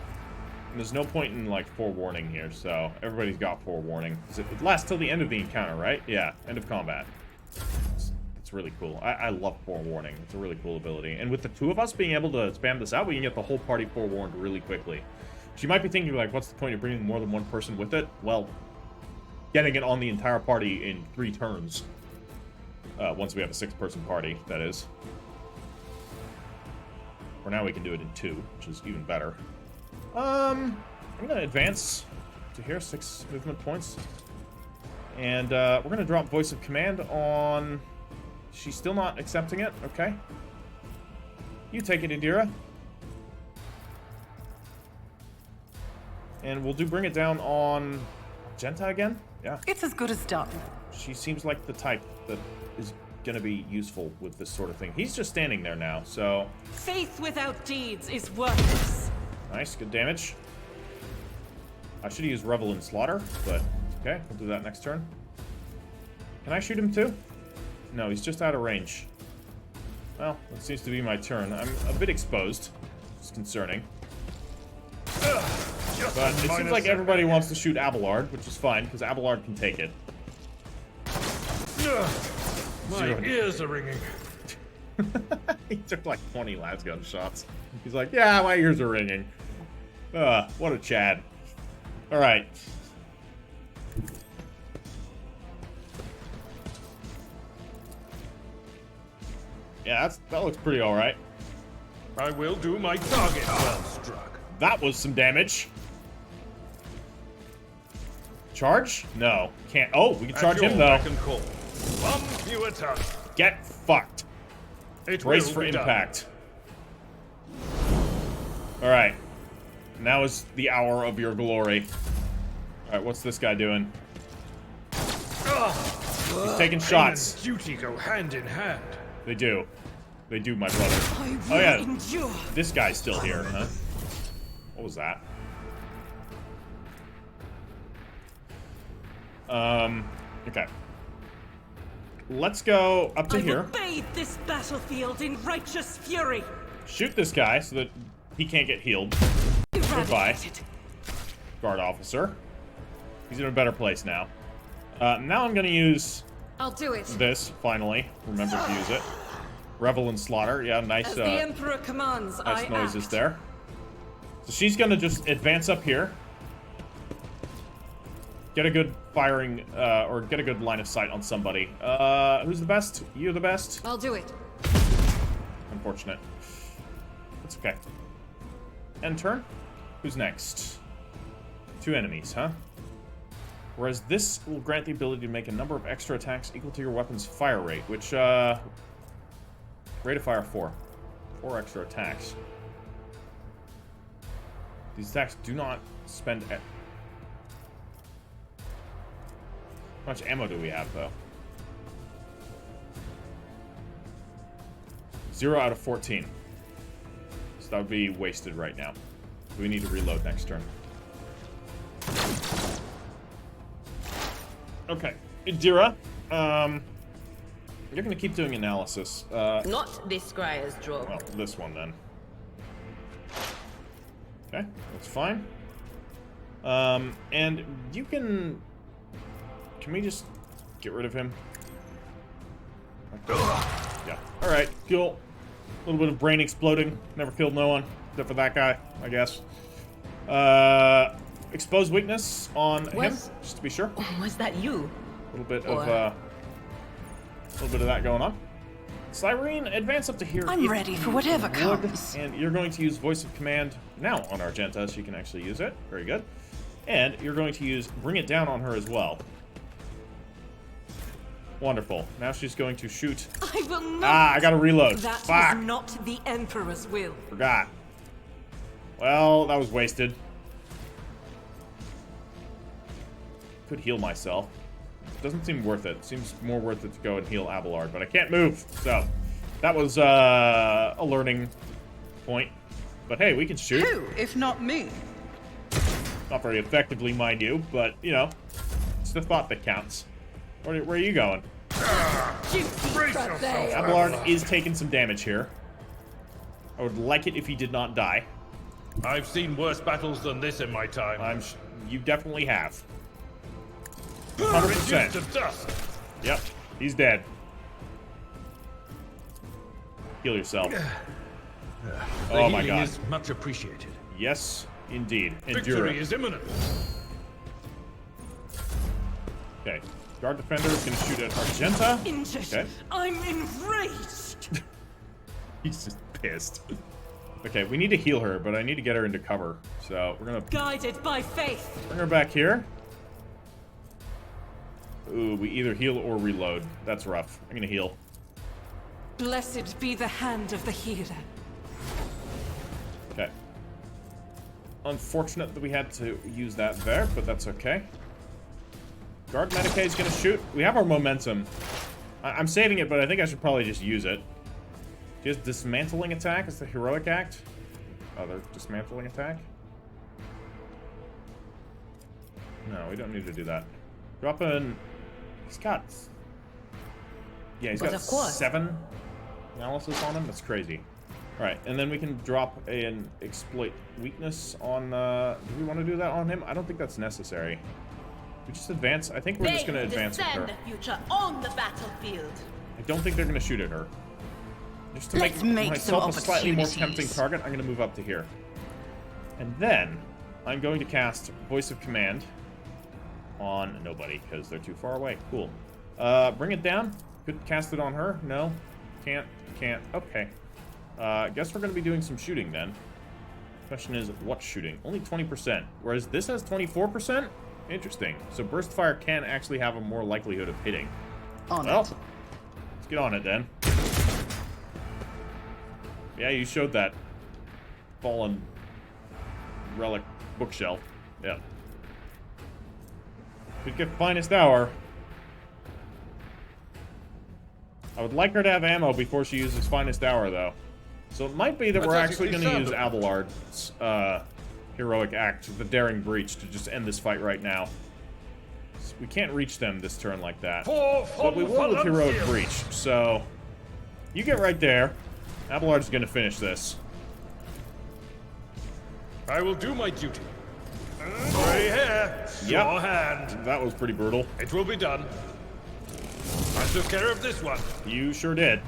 And there's no point in, like, forewarning here, so everybody's got forewarning. It lasts till the end of the encounter, right? Yeah, end of combat. It's really cool. I love forewarning. It's a really cool ability. And with the 2 of us being able to spam this out, we can get the whole party forewarned really quickly. So you might be thinking, like, what's the point of bringing more than one person with it? Well, getting it on the entire party in 3 turns. Once we have a 6-person party, that is. For now, we can do it in 2, which is even better. I'm gonna advance to here, 6 movement points. And, we're gonna drop Voice of Command on... She's still not accepting it? Okay. You take it, Idira. And we'll bring it down on... Genta again? Yeah. It's as good as done. She seems like the type that is gonna be useful with this sort of thing. He's just standing there now, so... Faith without deeds is worthless. Nice, good damage. I should use Revel and Slaughter, but okay, we'll do that next turn. Can I shoot him too? No, he's just out of range. Well, it seems to be my turn. I'm a bit exposed. It's concerning. But it seems like everybody wants to shoot Abelard, which is fine, because Abelard can take it. My ears are ringing. He took like 20 lasgun shots. He's like, yeah, my ears are ringing. What a Chad. Alright. Yeah, that looks pretty alright. I will do my target well struck. That was some damage. Charge? No. Can't. Oh, we can charge him, though. Call. One fewer target. Get fucked. Brace for impact. Alright. Now is the hour of your glory. Alright, what's this guy doing? He's taking shots. Duty go hand in hand. They do. They do, my brother. Oh, yeah. This guy's still here, huh? What was that? Okay. Let's go up to here. Bathe this battlefield in righteous fury. Shoot this guy so that he can't get healed. Goodbye. Guard officer. He's in a better place now. Now I'm gonna use I'll do it. this, finally. Remember to use it. Revel in slaughter. Yeah, nice. As the Emperor commands, nice I noises act. there. So she's gonna just advance up here. Get a good firing, or get a good line of sight on somebody. Who's the best? You're the best? I'll do it. Unfortunate. That's okay. End turn. Who's next? 2 enemies, huh? Whereas this will grant the ability to make a number of extra attacks equal to your weapon's fire rate, which, rate of fire 4. 4 extra attacks. These attacks do not spend... How much ammo do we have, though? 0 out of 14. So that would be wasted right now. We need to reload next turn. Okay. Idira, you're gonna keep doing analysis. Not this Scryer's draw. Well, this one then. Okay, that's fine. And you can... Can we just get rid of him? Yeah. Alright, cool. A little bit of brain exploding. Never killed no one. Except for that guy, I guess. Exposed weakness on him, just to be sure. Was that you? A little bit of that going on. Cyrene, advance up to here. I'm ready for whatever would, comes. and you're going to use Voice of Command now on Argenta, so you can actually use it. Very good. And you're going to use Bring It Down on her as well. Wonderful. Now she's going to shoot. I will not. I gotta reload. That Fuck. is not the Emperor's will. Forgot. Well, that was wasted. Could heal myself. Doesn't seem worth it. Seems more worth it to go and heal Abelard, but I can't move. So, that was a learning point. But hey, we can shoot. Who, if not me? Not very effectively, mind you, but, you know, it's the thought that counts. Where are you going? Abelard is taking some damage here. I would like it if he did not die. I've seen worse battles than this in my time. You definitely have. Reduced 100%. to dust. Yep, he's dead. Heal yourself. Oh my god. Is much appreciated. Yes, indeed. Endure Victory it. is imminent. Okay. Guard Defender is going to shoot at Argenta. Injured. Okay. I'm enraged. He's just pissed. Okay, we need to heal her, but I need to get her into cover. So we're going to Guided by faith. bring her back here. Ooh, we either heal or reload. That's rough. I'm going to heal. Blessed be the hand of the healer. Okay. Unfortunate that we had to use that there, but that's okay. Guard Medicaid is going to shoot. We have our momentum. I'm saving it, but I think I should probably just use it. Just dismantling attack is the heroic act. Other dismantling attack. No, we don't need to do that. Drop in. He's got. Yeah, he's got 7 analysis on him. That's crazy. All right, and then we can drop an exploit weakness on. Do we want to do that on him? I don't think that's necessary. We just advance. I think we're just going to advance with her. The future on the battlefield. I don't think they're going to shoot at her. Just to make myself a slightly more tempting target, I'm going to move up to here. And then I'm going to cast Voice of Command on nobody because they're too far away. Cool. Bring it down. Could cast it on her. No. Can't. Okay. Guess we're going to be doing some shooting then. Question is, what shooting? Only 20%. Whereas this has 24%? Interesting. So burst fire can actually have a more likelihood of hitting. Well, let's get on it then. Yeah, you showed that fallen relic bookshelf. Yeah. Could get finest hour. I would like her to have ammo before she uses finest hour, though. So it might be that we're actually going to use Abelard's heroic act, the daring breach, to just end this fight right now. So we can't reach them this turn like that. But we will with heroic breach. So you get right there. Abelard's going to finish this. I will do my duty. Right here. Your hand. That was pretty brutal. It will be done. I took care of this one. You sure did.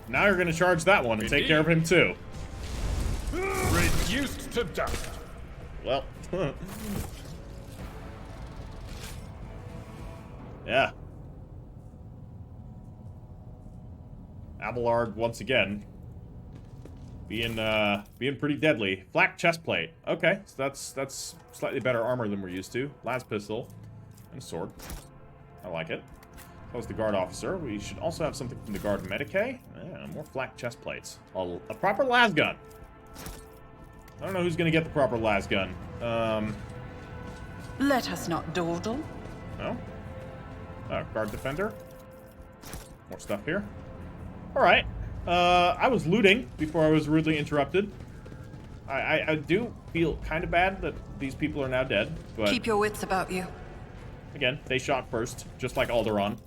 Now you're gonna charge that one and take care of him too. Reduced to dust. Well, yeah. Abelard once again being pretty deadly. Flak chestplate. Okay, so that's slightly better armor than we're used to. Las pistol and a sword. I like it. That was the guard officer. We should also have something from the guard medicae. Yeah, more flak chestplates. A proper las gun. I don't know who's gonna get the proper las gun. Let us not dawdle. No. Guard defender. More stuff here. All right. I was looting before I was rudely interrupted. I do feel kind of bad that these people are now dead, but Keep your wits about you. again, they shot first, just like Alderaan.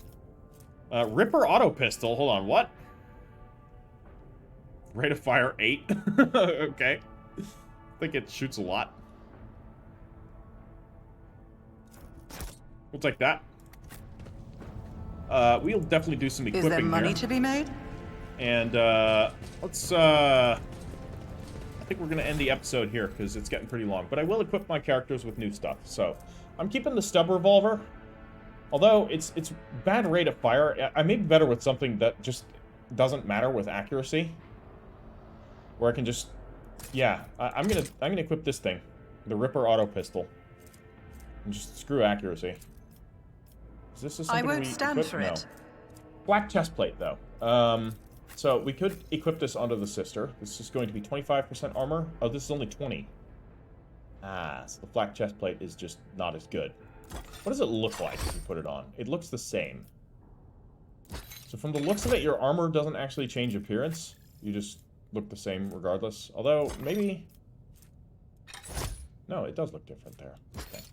Ripper auto pistol. Hold on, what? Rate of fire 8. Okay. I think it shoots a lot. We'll take that. We'll definitely do some equipping Is there money here. to be made? And let's I think we're gonna end the episode here because it's getting pretty long, but I will equip my characters with new stuff. So I'm keeping the stub revolver, although it's bad rate of fire. I may be better with something that just doesn't matter with accuracy, where I can just, yeah, I'm gonna equip this thing, the Ripper auto pistol, and just screw accuracy. Is this just I something won't we stand equip? for No. it. Black chestplate though. So we could equip this onto the sister. This is going to be 25% armor. Oh, this is only 20. So the flak chestplate is just not as good. What does it look like if you put it on? It looks the same. So from the looks of it, your armor doesn't actually change appearance. You just look the same regardless. Although, maybe... No, it does look different there. Okay.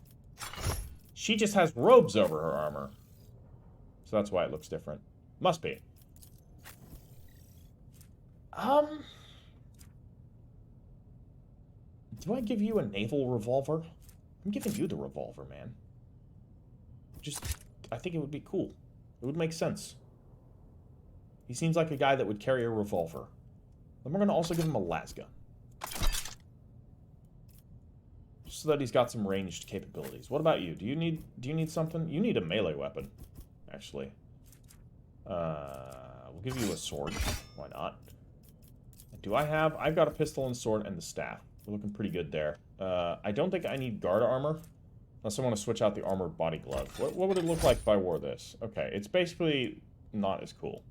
She just has robes over her armor. So that's why it looks different. Must be. Do I give you a naval revolver? I'm giving you the revolver, man. I think it would be cool. It would make sense. He seems like a guy that would carry a revolver. Then we're going to also give him a las gun. Just so that he's got some ranged capabilities. What about you? Do you need something? You need a melee weapon, actually. We'll give you a sword. Why not? Do I've got a pistol and sword and the staff. We're looking pretty good there. I don't think I need guard armor. Unless I want to switch out the armored body glove. What would it look like if I wore this? Okay, it's basically not as cool.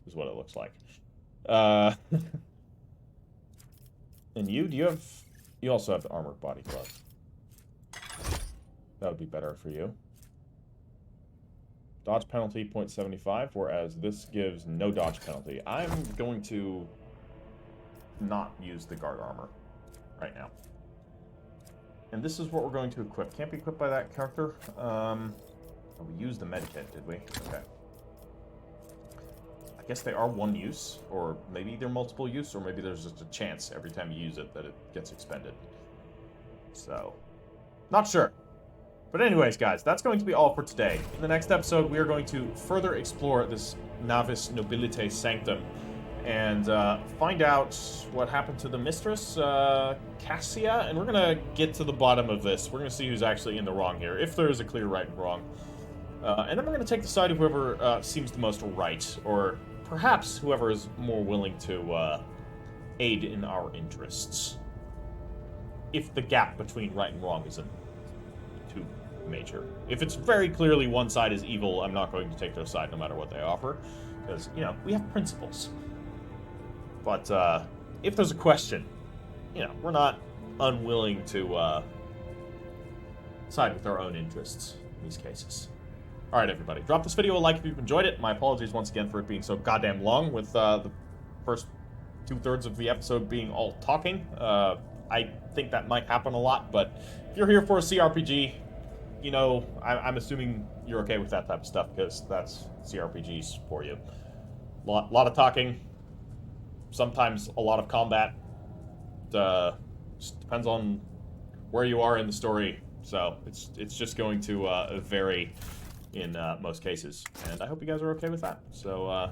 Is what it looks like. And you? You also have the armored body glove. That would be better for you. Dodge penalty 0.75, whereas this gives no dodge penalty. I'm going to not use the guard armor right now. And this is what we're going to equip. Can't be equipped by that character. Oh, we used the medikit, did we? Okay. I guess they are one use, or maybe they're multiple use, or maybe there's just a chance every time you use it that it gets expended. So, not sure. But anyways, guys, that's going to be all for today. In the next episode, we are going to further explore this Navis Nobilite Sanctum and find out what happened to the mistress, Cassia, and we're going to get to the bottom of this. We're going to see who's actually in the wrong here, if there is a clear right and wrong. And then we're going to take the side of whoever seems the most right, or perhaps whoever is more willing to aid in our interests. If the gap between right and wrong isn't too major. If it's very clearly one side is evil, I'm not going to take their side no matter what they offer. Because, you know, we have principles. But if there's a question, you know, we're not unwilling to side with our own interests in these cases. Alright, everybody. Drop this video a like if you've enjoyed it. My apologies once again for it being so goddamn long, with the first 2/3 of the episode being all talking. I think that might happen a lot, but if you're here for a CRPG, you know, I'm assuming you're okay with that type of stuff, because that's CRPGs for you. Lot of talking, sometimes a lot of combat. Just depends on where you are in the story, so it's just going to vary in most cases, and I hope you guys are okay with that. So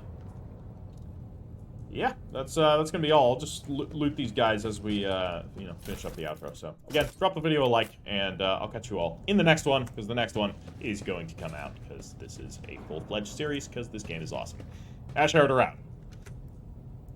yeah, that's gonna be all. I'll just loot these guys as we, finish up the outro. So, again, drop the video a like, and I'll catch you all in the next one, because the next one is going to come out, because this is a full-fledged series, because this game is awesome. Ash Heritor out.